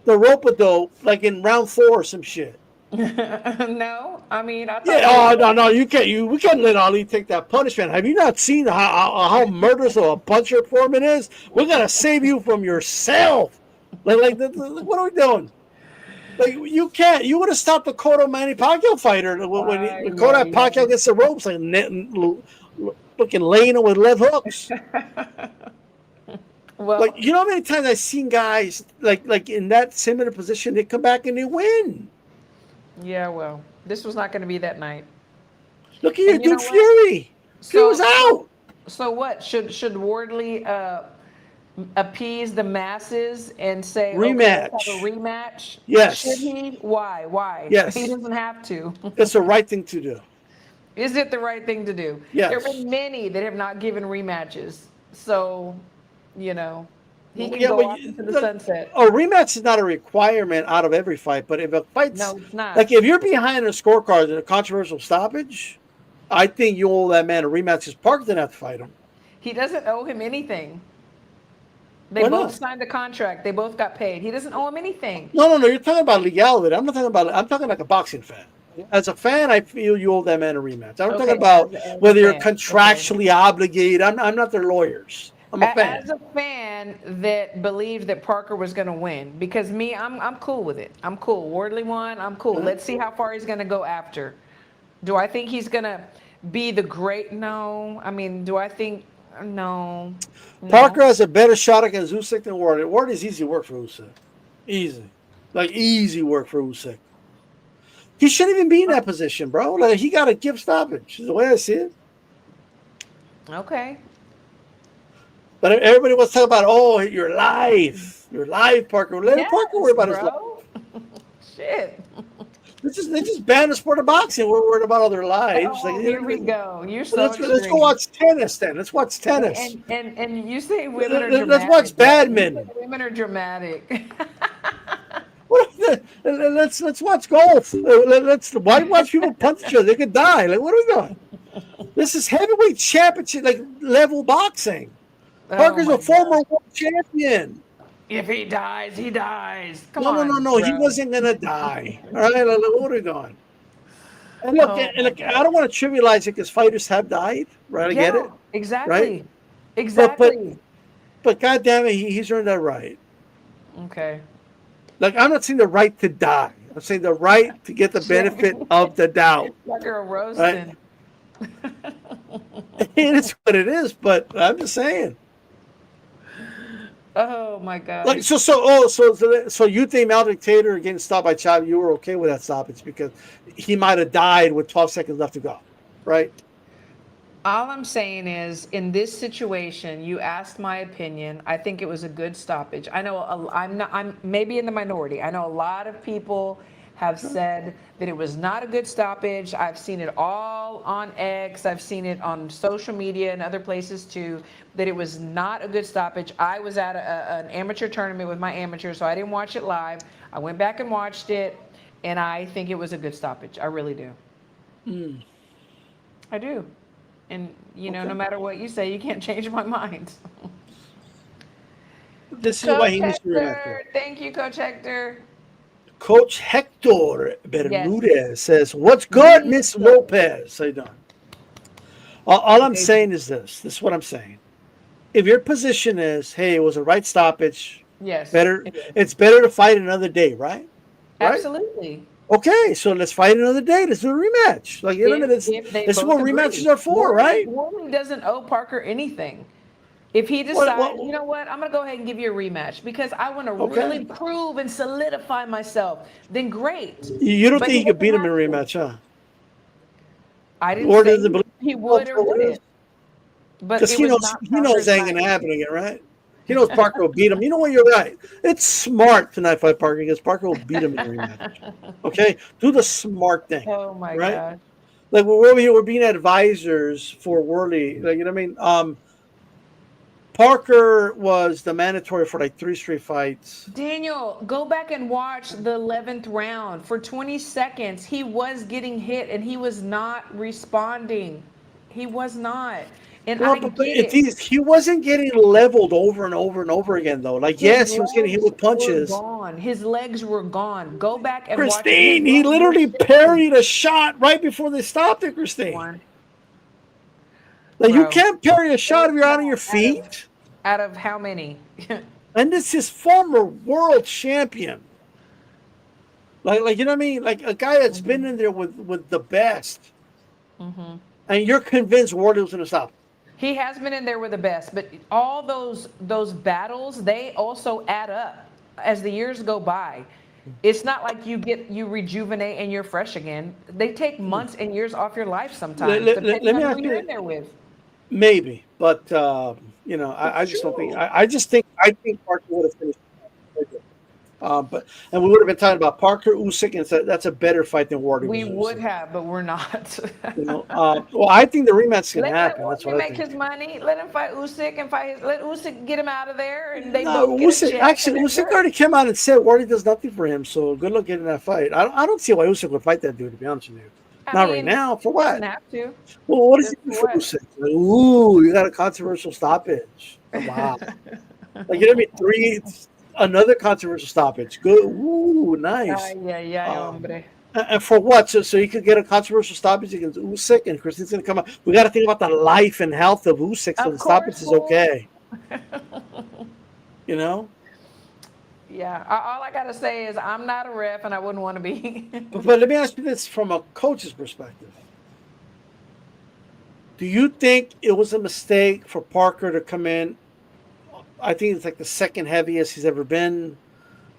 the rope-a-dope like in round 4 or some shit. No, I mean, I thought. Yeah, no, you can't. We can't let Ali take that punishment. Have you not seen how murderous of a puncher Foreman is? We're gonna save you from yourself. Like what are we doing? Like you can't. You would have stopped the Cotto Manny Pacquiao fighter when Cotto Pacquiao gets the ropes, like looking laying him with lead hooks. Well, Like, you know how many times I've seen guys like in that similar position, they come back and they win. yeah, well, this was not going to be that night. Look at your And you dude know what? Fury. Fury was So so out. so what? Should Wardley appease the masses and say, okay, let's have a Rematch. rematch? Should Yes. he? Why? Why? He Yes. doesn't have to. It's the right thing to do. Is it the right thing to do? There have Yes. been many that have not given rematches. So, you know, he can Yeah, go but off into the sunset. a rematch is not a requirement out of every fight. But if a fight's No, it's not. like if you're behind a scorecard in a controversial stoppage, I think you owe that man a rematch. Because Parker didn't have to fight him. He doesn't owe him anything. They Why both not? signed a contract. They both got paid. He doesn't owe him anything. No. You're talking about legality. I'm not talking about. I'm talking like a boxing fan. As a fan, I feel you owe that man a rematch. I'm Okay, talking about as a whether you're fan. Okay. contractually obligated. I'm not their lawyers. I'm a fan. As a fan that believed that Parker was going to win, because me, I'm cool with it. I'm cool. Wardley won. I'm cool. Let's see how far he's going to go after. Do I think he's going to be the great? No. I mean, do I think? No. Parker has a better shot against Usyk than Ward. Ward is easy work for Usyk. Easy. Like easy work for Usyk. He shouldn't even be in that position, bro. Like he got a gift stoppage, is the way I see it. Okay. But everybody wants to talk about, oh, you're live. You're live, Parker. Let Parker worry about his life. bro. Shit. They just banned the sport of boxing. We're worried about other lives. Oh, Like, here we go. You're so let's go extreme. watch tennis then. Let's watch tennis. And you say women are Let's dramatic. watch badminton. You say women are dramatic. Let's watch golf. Why watch people punch each other? They could die. Like, what are we doing? This is heavyweight championship, like level boxing. Parker's my a former God. world champion. If he dies, he dies. Come on. No. He bro. wasn't gonna die. All right, like, what are we doing? And look, Oh, and look, I don't want to trivialize it because fighters have died. Right, I get it. Exactly. Right? Exactly. But God damn it, he's earned that right. Okay. Like, I'm not saying the right to die. I'm saying the right to get the benefit of the doubt. Like a Right? roasting. It is what it is, but I'm just saying. Oh my God. Like so you think Malik Taylor getting stopped by Chad, you were okay with that stoppage because he might have died with 12 seconds left to go, right? All I'm saying is, in this situation, you asked my opinion. I think it was a good stoppage. I know I'm maybe in the minority. I know a lot of people have said that it was not a good stoppage. I've seen it all on X. I've seen it on social media and other places too, that it was not a good stoppage. I was at an amateur tournament with my amateur, so I didn't watch it live. I went back and watched it, and I think it was a good stoppage. I really do. I do. And, no matter what you say, you can't change my mind. This is why he needs to Hector, remember. thank you, Coach Hector. Coach Hector Bermudez says, "What's good, Miss Lopez?" How you doing? All I'm saying is this. This is what I'm saying. If your position is, hey, it was a right stoppage, Yes. it's better to fight another day, right? Absolutely. Okay, so let's fight another day. Let's do a rematch. Like, this is what rematches are for, right? Wardley doesn't owe Parker anything. If he decides, you know what, I'm going to go ahead and give you a rematch because I want to really prove and solidify myself, then great. You don't think he could beat him in a rematch, huh? I didn't say he would or wouldn't. Because he knows it ain't going to happen again, right? He knows Parker will beat him. You know what? You're right. It's smart to not fight Parker because Parker will beat him in a rematch. Okay? Do the smart thing. Oh, my right? God. Like, we're over here, we're being advisors for Worley. Like, you know what I mean? Parker was the mandatory for like 3 straight fights. Daniel, go back and watch the 11th round. For 20 seconds, he was getting hit and he was not responding. He was not. And he wasn't getting leveled over and over and over again, though. Like, yes, he was getting hit with punches. His legs were gone. Go back and watch. Christine, he literally parried a shot right before they stopped it, Christine. Like, you can't parry a shot if you're out on your feet. Out of how many? And this is former world champion. Like you know what I mean? Like a guy that's been in there with the best. And you're convinced Wardley was going to stop. He has been in there with the best, but all those battles, they also add up as the years go by. It's not like you rejuvenate and you're fresh again. They take months and years off your life sometimes, depending Let me on ask who you're you, in there with. maybe, but I It's just don't think. true. I think Parker would have finished. But and we would have been talking about Parker Usyk, and so that's a better fight than Wardy We was would Usyk. have, but we're not. Well, I think the rematch can Let happen. That's Wardy what I make his think. money. Let him fight Usyk and fight his. Let Usyk get him out of there, and they No, both get a Usyk check, and actually they're Usyk good. already came out and said Wardy does nothing for him. So good luck getting that fight. I don't see why Usyk would fight that dude. To be honest with you, I not right mean, now. For he doesn't what? have to. Well, what does he Just do for for what? Usyk? Like, ooh, you got a controversial stoppage. Wow. Like, you know what I mean? Another controversial stoppage. Good. Ooh, nice. Ay, ay, ay, Um, hombre. and for what? So you could get a controversial stoppage against Usyk, and Christine's going to come out. We got to think about the life and health of Usyk, so Of the stoppage course, is fool. okay. You know. Yeah. All I gotta say is I'm not a ref, and I wouldn't want to be. But let me ask you this from a coach's perspective. Do you think it was a mistake for Parker to come in? I think it's like the second heaviest he's ever been.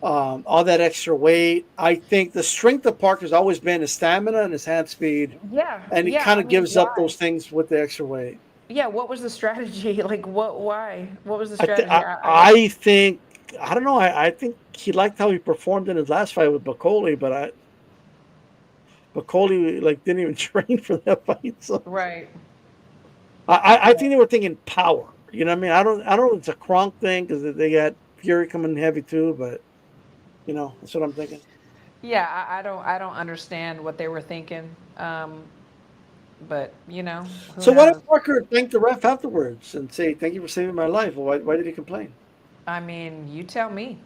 All that extra weight. I think the strength of Parker's always been his stamina and his hand speed, Yeah, and he yeah. kind I of mean, gives up why? those things with the extra weight. Yeah. What was the strategy? Like, what? Why? What was the I, th- strategy? I think I don't know. I think he liked how he performed in his last fight with Bacoli, but Bacoli like didn't even train for that fight. So Right. I think they were thinking power. You know what I mean? I don't know if it's a Kronk thing because they got Fury coming heavy too, but that's what I'm thinking. Yeah. I don't understand what they were thinking. But who So why did knows? Parker thank the ref afterwards and say thank you for saving my life? Why did he complain? I mean, you tell me.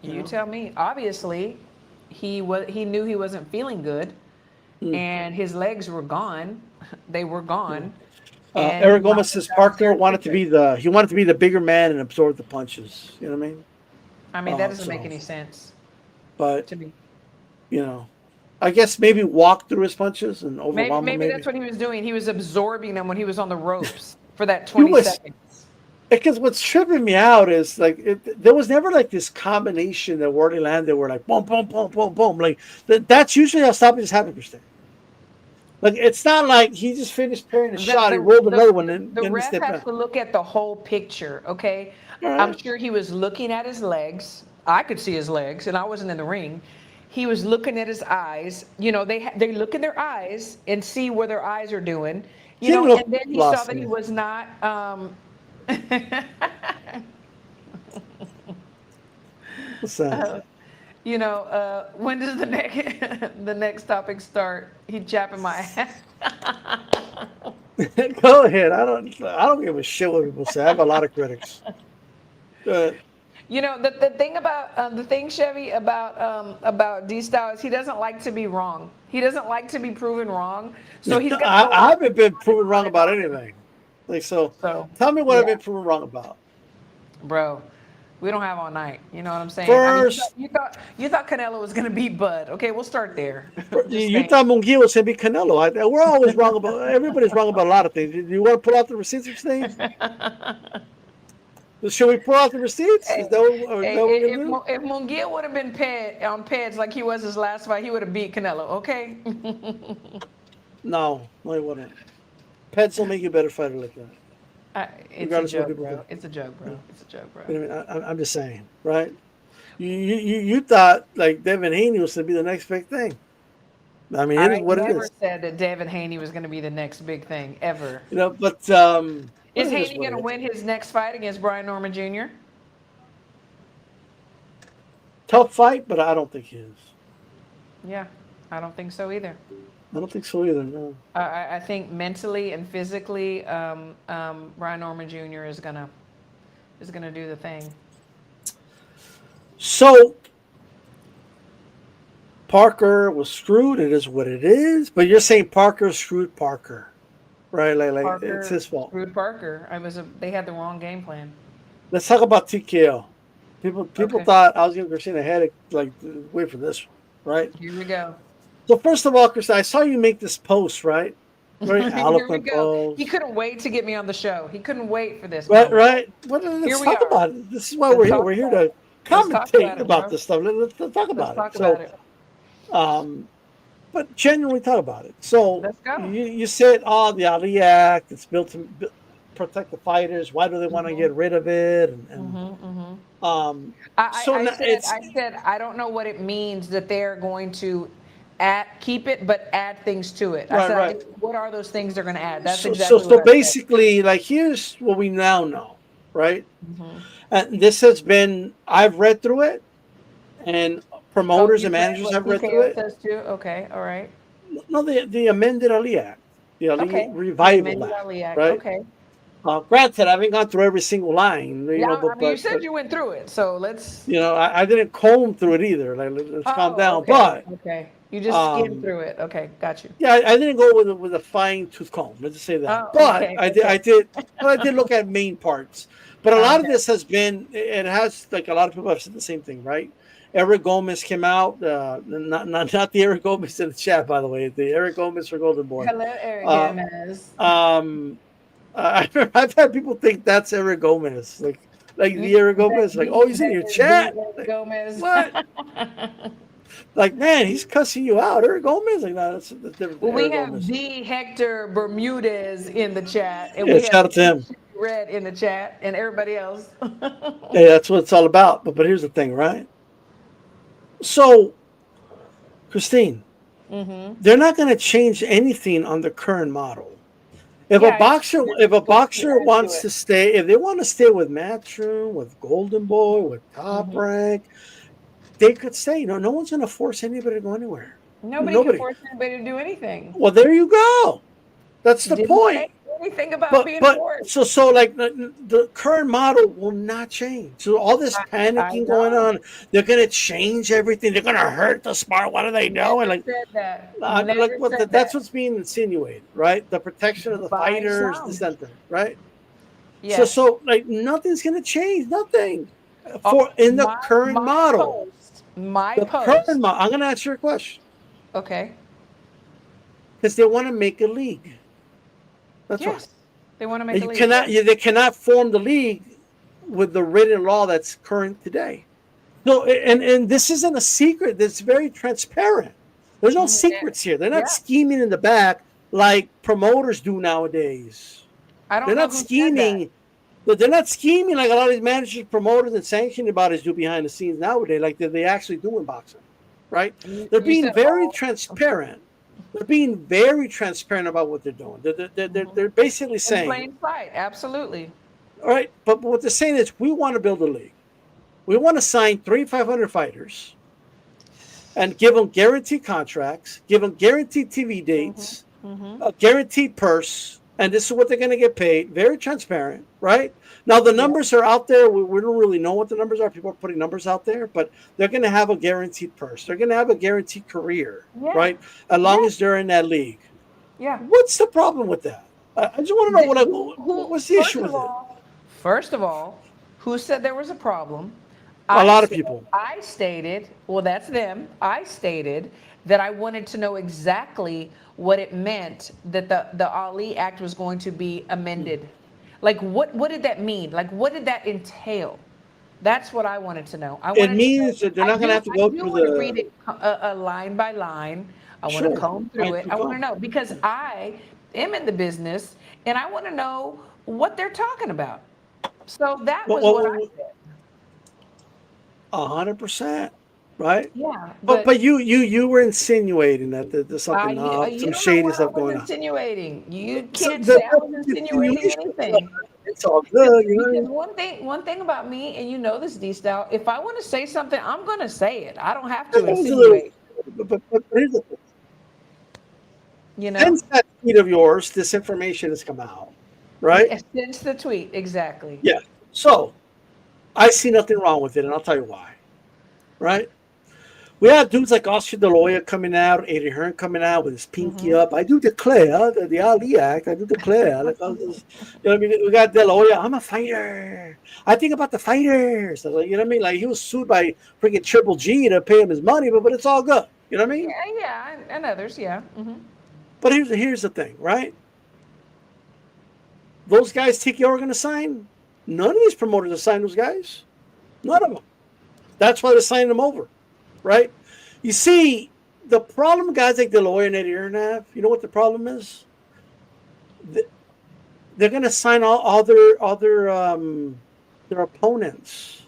You You know. tell me. Obviously, he knew he wasn't feeling good, Mm. and his legs were gone. They were Yeah. gone, and he Eric wanted Gomez to says try to Parker steer wanted to victory. be the bigger man and absorb the punches. You know what I mean? I mean, that doesn't make So, any sense but to me. you know, I guess maybe walk through his punches and Maybe overwhelm him. maybe that's Maybe what he was doing. He was absorbing them when he was on the ropes for that he 20 was seconds. because what's tripping me out is like there was never like this combination that Wardy landed where like boom, boom, boom, boom, boom. Like that's usually how stoppages happen, Christine. Like it's not like he just finished parrying a The shot, he the rolled the another one, and the then he ref stepped has back. to look at the whole picture, okay? All I'm right. sure he was looking at his legs. I could see his legs, and I wasn't in the ring. He was looking at his eyes. They look in their eyes and see where their eyes are doing. He didn't And look then he saw lost that in he it. was not. What's that? When does the next the next topic start? He chapping my ass. Go ahead. I don't give a shit what people say. I have a lot of critics. Uh, The thing, Chevy, about D Style is he doesn't like to be wrong. He doesn't like to be proven wrong. So he's got to go I out haven't been and proven wrong find about honest. anything. Like so, So tell me what I've yeah, been proven wrong about. bro, we don't have all night. You know what I'm saying? I mean, First, you thought Canelo was gonna beat Bud. Okay, we'll start there. Just you saying. thought Munguia was going to be Canelo. We're always wrong about. Everybody's wrong about a lot of things. Do you want to pull out the receipts, Steve? Should we pull out the receipts? Is Hey, that what hey, we're gonna do? if Munguia would have been on Peds like he was his last fight, he would have beat Canelo. Okay. No, he wouldn't. Pets will make you a better fighter like that, It's a regardless of what joke, people bro. think. It's a joke, bro. It's a joke, bro. You know what I mean, I'm just saying, right? You thought like Devin Haney was going to be the next big thing. I mean, it is I what it never is. said that Devin Haney was going to be the next big thing ever. But Is it is Haney what going it to is. win his next fight against Brian Norman Jr.? Tough fight, but I don't think he is. Yeah, I don't think so either. I don't think so either. No. I think mentally and physically, Brian Norman Jr. is gonna do the thing. So Parker was screwed. It is what it is. But you're saying Parker screwed Parker, right? Like it's Parker his fault. screwed Parker. They had the wrong game plan. Let's talk about TKO. People Okay, thought I was giving Christina a headache. Like wait for this one, right? here we go. So first of all, Christina, I saw you make this post, right? very Here we eloquent go. pose. He couldn't wait to get me on the show. He couldn't wait for this Right, moment. right. Well, let's Here we talk are. about it. This is why Let's we're here. talk We're here about to it. Let's talk commentate about it, about bro. this stuff. Let's talk Let's about it. talk So, about it. um, but genuinely talk about it. So Let's go. you said, oh, the Ali Act, it's built to protect the fighters. Why do they want to Mm-hmm. get rid of it? I, So I now said it's I said I don't know what it means that they're going to keep it, but add things to it. I right, said, right. what are those things they're going to add? That's So exactly what I said. basically, like, here's what we now know, right? And this has been, I've read through it, and Oh, promoters you and read managers what have read through TKO it. says too? Okay, all right. No, the amended Ali Act, the Ali Okay. The Revival amended Act, Ali Act. right? Okay. Granted, I haven't gone through every single line, Yeah, I mean, you but said you went through it, so let's. I didn't comb through it either. Like, let's calm Oh, down. okay, But okay. You just skimmed um, through it. Okay, got you. yeah, I didn't go with a fine tooth comb. Let's just say that. Oh, But okay, I okay, did, but I did look at main parts. But a lot of okay. this has been, it has, like, a lot of people have said the same thing, right? Eric Gomez came out, not the Eric Gomez in the chat, by the way, the Eric Gomez for Golden Boy. Hello, Eric Uh, Gomez. I've had people think that's Eric Gomez, like the Eric Gomez, like, oh, he's in your chat. Eric Gomez. What? Like, man, he's cussing you out, Eric Gomez. Like, no, that's different. Well, we Eric have Gomez. the Hector Bermudez in the chat, and Yeah, we shout out to have him. Red in the chat, and everybody else. Hey, that's what it's all about. But here's the thing, right? So, Christine, they're not going to change anything on the current model. If Yeah, a boxer add wants it. to stay, if they want to stay with Matchroom, with Golden Boy, with Top Rank, they could stay. No one's going to force anybody to go anywhere. Nobody can force anybody to do anything. Well, there you go. That's the Didn't point. say anything about being forced. So like the current model will not change. So all this panicking going know. on, they're gonna change everything. They're gonna hurt the smart. What do they know? And like, Said that. that's what's being insinuated, right? The protection of the By fighters, some. this and that, right? Yes. So like nothing's gonna change. Nothing for in the current model. My post. Current model. I'm gonna answer your question Okay. because they want to make a league. That's Yes. right. They want to make a You league. cannot. They cannot form the league with the written law that's current today. No, and this isn't a secret. It's very transparent. There's no secrets here. They're not scheming in the back like promoters do nowadays. I don't They're know not who said scheming. But they're not scheming like a lot of these managers, promoters, and sanctioning bodies do behind the scenes nowadays, like they actually do in boxing, right? They're being very transparent. They're being very transparent about what they're doing. They're basically saying, plain sight, absolutely. all right, but what they're saying is, we want to build a league. We want to sign 500 fighters and give them guaranteed contracts, give them guaranteed TV dates, a guaranteed purse, and this is what they're going to get paid. Very transparent, right? Now, the numbers are out there. We don't really know what the numbers are. People are putting numbers out there, but they're going to have a guaranteed purse. They're going to have a guaranteed career, right? As long as they're in that league. Yeah. What's the problem with that? I just want to know what's the issue with it? First of all, who said there was a problem? A lot of people. I stated, well, that's them. I stated that I wanted to know exactly what it meant that the Ali Act was going to be amended. Like, what did that mean? Like, what did that entail? That's what I wanted to know. It means that they're not going to have to go through the... read it a line by line. I want to comb through it. I want to know because I am in the business and I want to know what they're talking about. So that was what I said. 100%, right? Yeah, but you were insinuating that there's something some shady stuff going on. Insinuating. You can't say I was insinuating anything. It's all good, you know. Because one thing about me, and you know this, D-Style, if I want to say something, I'm going to say it. I don't have to insinuate. But here's the thing. You know, since that tweet of yours, this information has come out, right? Since the tweet, exactly. Yeah. So I see nothing wrong with it, and I'll tell you why. Right? We have dudes like Oscar De La Hoya coming out, Eddie Hearn coming out with his pinky up. I do declare the Ali Act. I do declare. Like, you know what I mean? We got De La Hoya. I'm a fighter. I think about the fighters. You know what I mean? Like, he was sued by freaking Triple G to pay him his money, but it's all good. You know what I mean? Yeah, and others, yeah. But here's the thing, right? Those guys TKO are going to sign. None of these promoters have signed those guys. None of them. That's why they're signing them over, right? You see, the problem, guys like Deloy and Eddie Hearn have, you know what the problem is? They're going to sign all their opponents.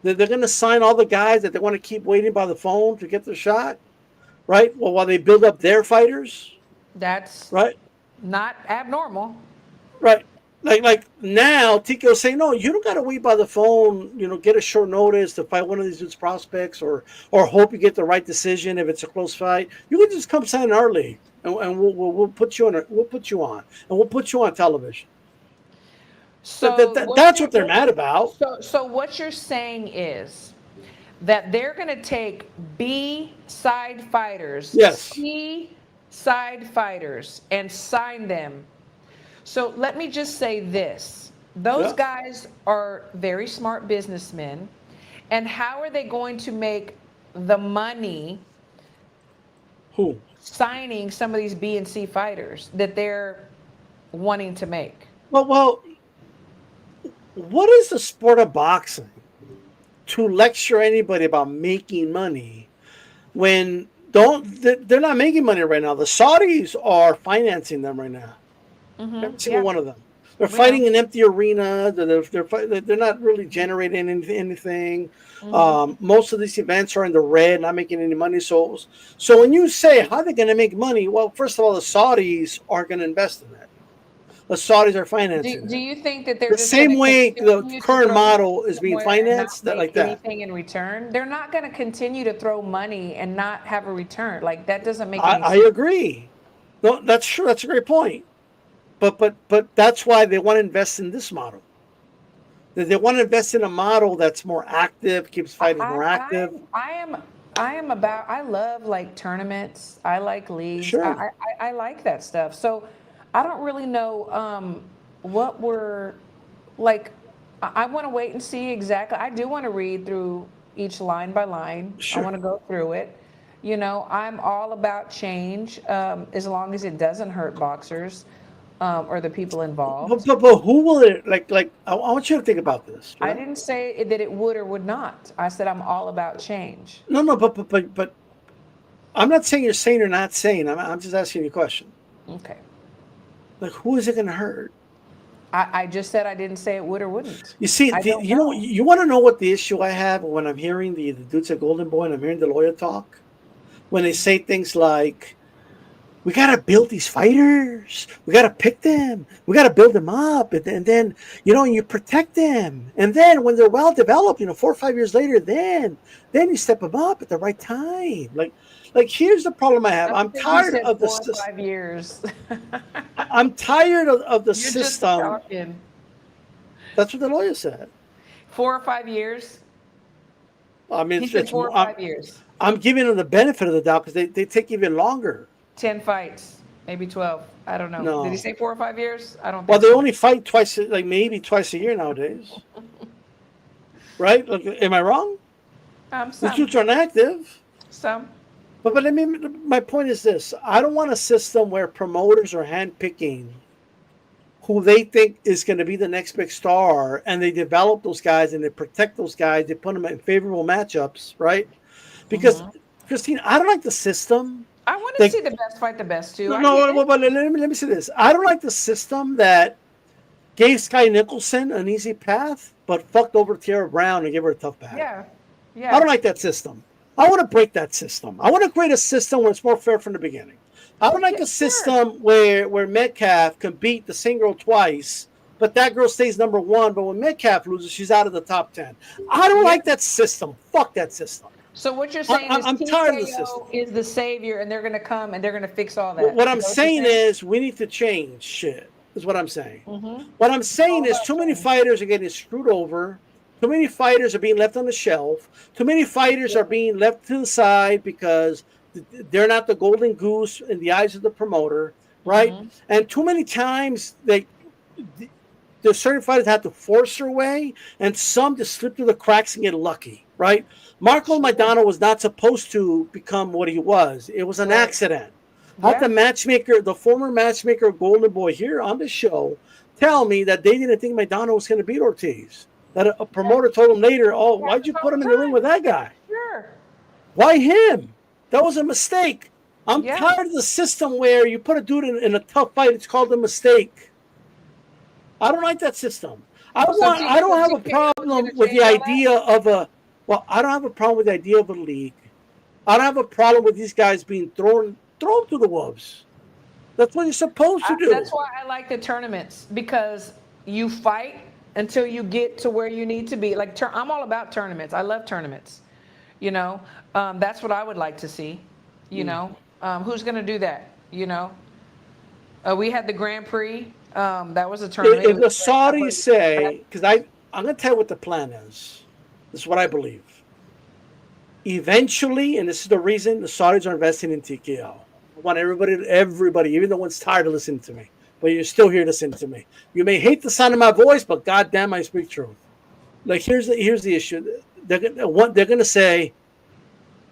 They're going to sign all the guys that they want to keep waiting by the phone to get the shot, right? Well, while they build up their fighters, That's right? not abnormal. Right. Like now, TKO saying, no, you don't got to wait by the phone, get a short notice to fight one of these dudes' prospects or hope you get the right decision if it's a close fight. You can just come sign our league and we'll put you on, and we'll put you on television. So That's what they're mad about. So what you're saying is that they're going to take B side fighters, Yes. C side fighters, and sign them. So let me just say this. Those guys are very smart businessmen. And how are they going to make the money Who? signing some of these B and C fighters that they're wanting to make? Well, what is the sport of boxing to lecture anybody about making money when they're not making money right now? The Saudis are financing them right now. Every single one of them. They're fighting in empty arena. They're not really generating anything. Most of these events are in the red, not making any money. So when you say how are they going to make money, well, first of all, the Saudis aren't going to invest in that. The Saudis are financing. Do you think that they're the just same gonna way continue the to current throw model is being somewhere and not financed? That make like that. anything in return? They're not going to continue to throw money and not have a return. Like that doesn't make any I sense. agree. No, that's true. That's a great point. But that's why they want to invest in this model. They want to invest in a model that's more active, keeps fighters more active. I love like tournaments. I like leagues. Sure. I like that stuff. So I don't really know what we're like. I want to wait and see exactly. I do want to read through each line by line. Sure. I want to go through it. I'm all about change as long as it doesn't hurt boxers or the people involved. But who will it like? I want you to think about this. I Right? didn't say that it would or would not. I said I'm all about change. No, but I'm not saying you're saying or not saying. I'm just asking you a question. Okay. Like, who is it going to hurt? I just said I didn't say it would or wouldn't. You see, I don't you know, you want to know what the issue I have when I'm hearing the dudes at Golden Boy and I'm hearing the lawyer talk? When they say things like, we got to build these fighters. We got to pick them. We got to build them up. And then, you protect them. And then when they're well developed, 4 or 5 years later, then you step them up at the right time. Like here's the problem I have. I'm tired of the 4 or 5 years. I'm tired of the You're just system. talking. That's what the lawyer said. 4 or 5 years. I mean, He said 4 or 5 years. I'm giving them the benefit of the doubt because they take even longer. 10 fights, maybe 12. I don't know. No. Did he say 4 or 5 years? I don't think Well, they so. only fight twice, like maybe twice a year nowadays. Right? Like, am I wrong? The Some. dudes are inactive. Some. But my point is this. I don't want a system where promoters are handpicking who they think is going to be the next big star, and they develop those guys and they protect those guys. They put them in favorable matchups, right? Because, Christine, I don't like the system. I want to see the best fight the best, too. But let me say this. I don't like the system that gave Sky Nicholson an easy path, but fucked over Tierra Brown and gave her a tough path. Yeah. I don't like that system. I want to break that system. I want to create a system where it's more fair from the beginning. I don't like a system where Metcalf can beat the same girl twice, but that girl stays number 1. But when Metcalf loses, she's out of the top 10. I don't like that system. Fuck that system. So what you're saying is I'm tired of the system. TKO is the savior, and they're going to come and they're going to fix all that. What I'm saying is we need to change shit, is what I'm saying. What I'm saying is too many fighters are getting screwed over. Too many fighters are being left on the shelf. Too many fighters are being left to the side because they're not the golden goose in the eyes of the promoter, right? And too many times the certain fighters have to force their way, and some just slip through the cracks and get lucky, right? Marco Maidana was not supposed to become what he was. It was an accident. I had the matchmaker, the former matchmaker, Golden Boy, here on the show, tell me that they didn't think Maidana was going to beat Ortiz. That a promoter told him later, "Oh, why'd you put him in the ring with that guy? Sure. Why him? That was a mistake." I'm Yeah. tired of the system where you put a dude in a tough fight. It's called a mistake. I don't like that system. I don't have a problem with the idea of a. Well, I don't have a problem with the idea of a league. I don't have a problem with these guys being thrown to the wolves. That's what you're supposed to do. That's why I like the tournaments, because you fight until you get to where you need to be. Like I'm all about tournaments. I love tournaments. You know, that's what I would like to see. You know, who's going to do that? You know, we had the Grand Prix. That was a tournament. If the Saudis say, because I'm going to tell you what the plan is. This is what I believe. Eventually, and this is the reason the Saudis are investing in TKO. I want everybody, even the ones tired of listening to me, but you're still here listening to me. You may hate the sound of my voice, but goddamn, I speak truth. Like here's the issue. They're going to say,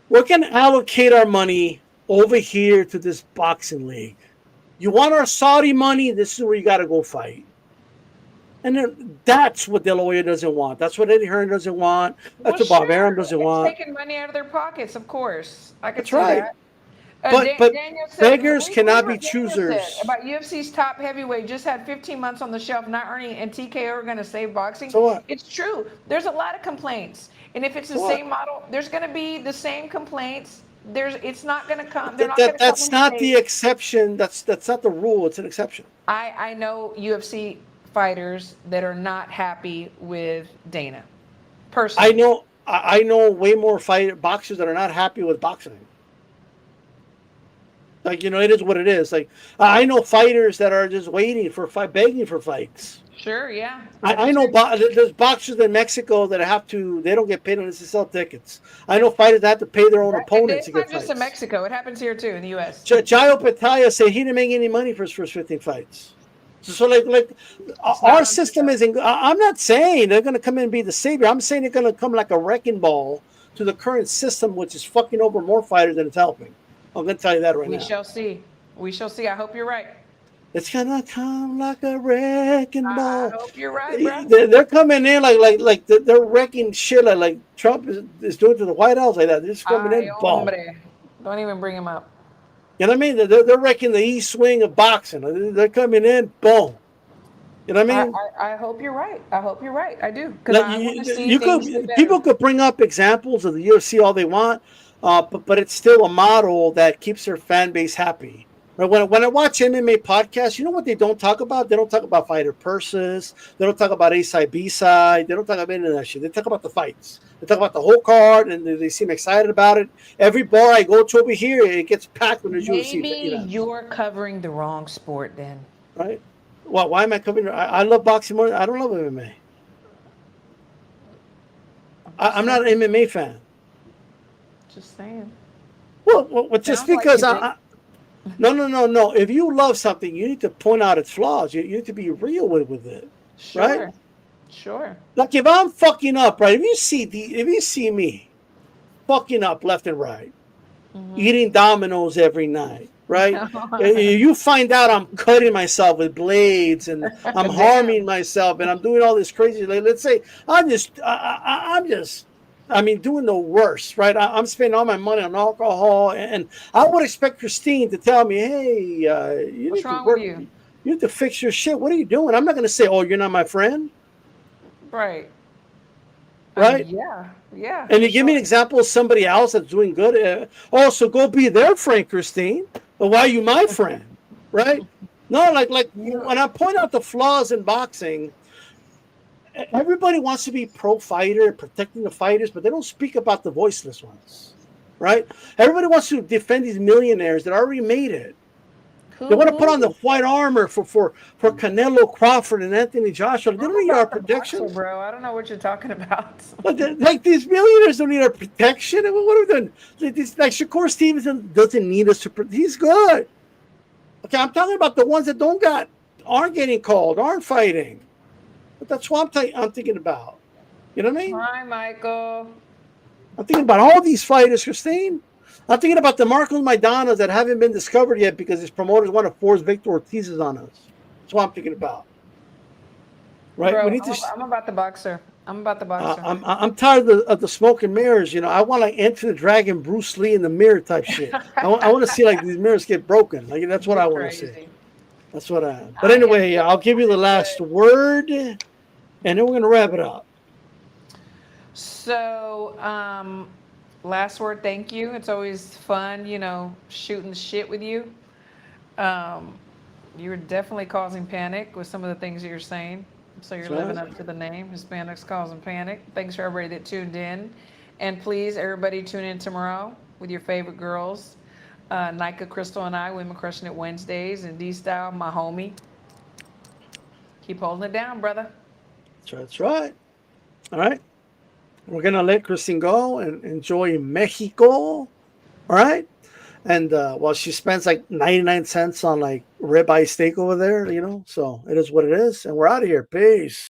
we're going to allocate our money over here to this boxing league. You want our Saudi money? This is where you got to go fight. And then that's what De La Hoya doesn't want. That's what Eddie Hearn doesn't want. That's what Bob Arum doesn't want. Taking money out of their pockets, of course. I could That's see right. that. But Daniel said, beggars cannot be Daniel choosers. said about UFC's top heavyweight just had 15 months on the shelf, not earning, and TKO are going to save boxing. So what? It's true. There's a lot of complaints, and if it's the same model, there's going to be the same complaints. It's not going to come. That's not the exception. That's not the rule. It's an exception. I know UFC fighters that are not happy with Dana. Personally, I know way more boxers that are not happy with boxing. Like, you know, it is what it is. Like, I know fighters that are just waiting for begging for fights. Sure, yeah. I know there's boxers in Mexico that they don't get paid unless they sell tickets. I know fighters that have to pay their own opponents to get fights. It's not just in Mexico. It happens here too in the U.S. Jayo Petaya said he didn't make any money for his first 15 fights. So like our system isn't. I'm not saying they're going to come in and be the savior. I'm saying they're going to come like a wrecking ball to the current system, which is fucking over more fighters than it's helping. I'm going to tell you that right now. We shall see. We shall see. I hope you're right. It's gonna come like a wrecking ball. I hope you're right, bro. They're coming in like they're wrecking shit like Trump is doing to the White House like that. They're just coming in. Boom. Don't even bring him up. You know what I mean? They're wrecking the east wing of boxing. They're coming in. Boom. You know what I mean? I hope you're right. I hope you're right. I do. People could bring up examples of the UFC all they want, but it's still a model that keeps their fan base happy. When I watch MMA podcasts, you know what they don't talk about? They don't talk about fighter purses. They don't talk about A side, B side. They don't talk about any of that shit. They talk about the fights. They talk about the whole card, and they seem excited about it. Every bar I go to over here, it gets packed when there's UFC. Maybe you're covering the wrong sport then. Right? Well, why am I covering? I love boxing more. I don't love MMA. I'm not an MMA fan. Just saying. Well just because No. If you love something, you need to point out its flaws. You need to be real with it, right? Sure. Like if I'm fucking up, right? If you see me fucking up left and right, eating Dominoes every night, right? You find out I'm cutting myself with blades and I'm harming myself and I'm doing all this crazy. Like, let's say I'm just doing the worst, right? I'm spending all my money on alcohol, and I would expect Christine to tell me, "Hey, what's wrong with you? You need to fix your shit. What are you doing?" I'm not going to say, "Oh, you're not my friend." Right. Right? Yeah. And you give me an example of somebody else that's doing good. So go be their friend, Christine. But why are you my friend? Right? No, like when I point out the flaws in boxing, everybody wants to be pro-fighter, protecting the fighters, but they don't speak about the voiceless ones, right? Everybody wants to defend these millionaires that already made it. They want to put on the white armor for Canelo, Crawford, and Anthony Joshua. They don't need our protection, bro. I don't know what you're talking about. But like these millionaires don't need our protection. What are we doing? Like Shakur Stevenson doesn't need us to. He's good. Okay, I'm talking about the ones that aren't getting called, aren't fighting. But that's what I'm thinking about. You know what I mean? Hi, Michael. I'm thinking about all these fighters, Christine. I'm thinking about the Marcos Maidanas that haven't been discovered yet because his promoters want to force Victor Ortiz's on us. That's what I'm thinking about. Right? Bro, We need to. I'm about the boxer. I'm about the boxer. I'm tired of the smoke and mirrors. You know, I want like Enter the Dragon, Bruce Lee in the mirror type shit. I want to see like these mirrors get broken. Like that's what I want to see. Crazy. That's what I. But anyway, I'll give you the last word, and then we're gonna wrap it up. So, last word, thank you. It's always fun, you know, shooting the shit with you. You're definitely causing panic with some of the things that you're saying. So you're That's living right. up to the name, Hispanics Causing Panic. Thanks for everybody that tuned in. And please, everybody tune in tomorrow with your favorite girls. Nika, Crystal, and I, Women Crushing It Wednesdays. And D-Style, my homie. Keep holding it down, brother. That's right. All right. We're gonna let Christine go and enjoy Mexico. All right. And while she spends like 99 cents on like ribeye steak over there, you know, so it is what it is. And we're out of here. Peace.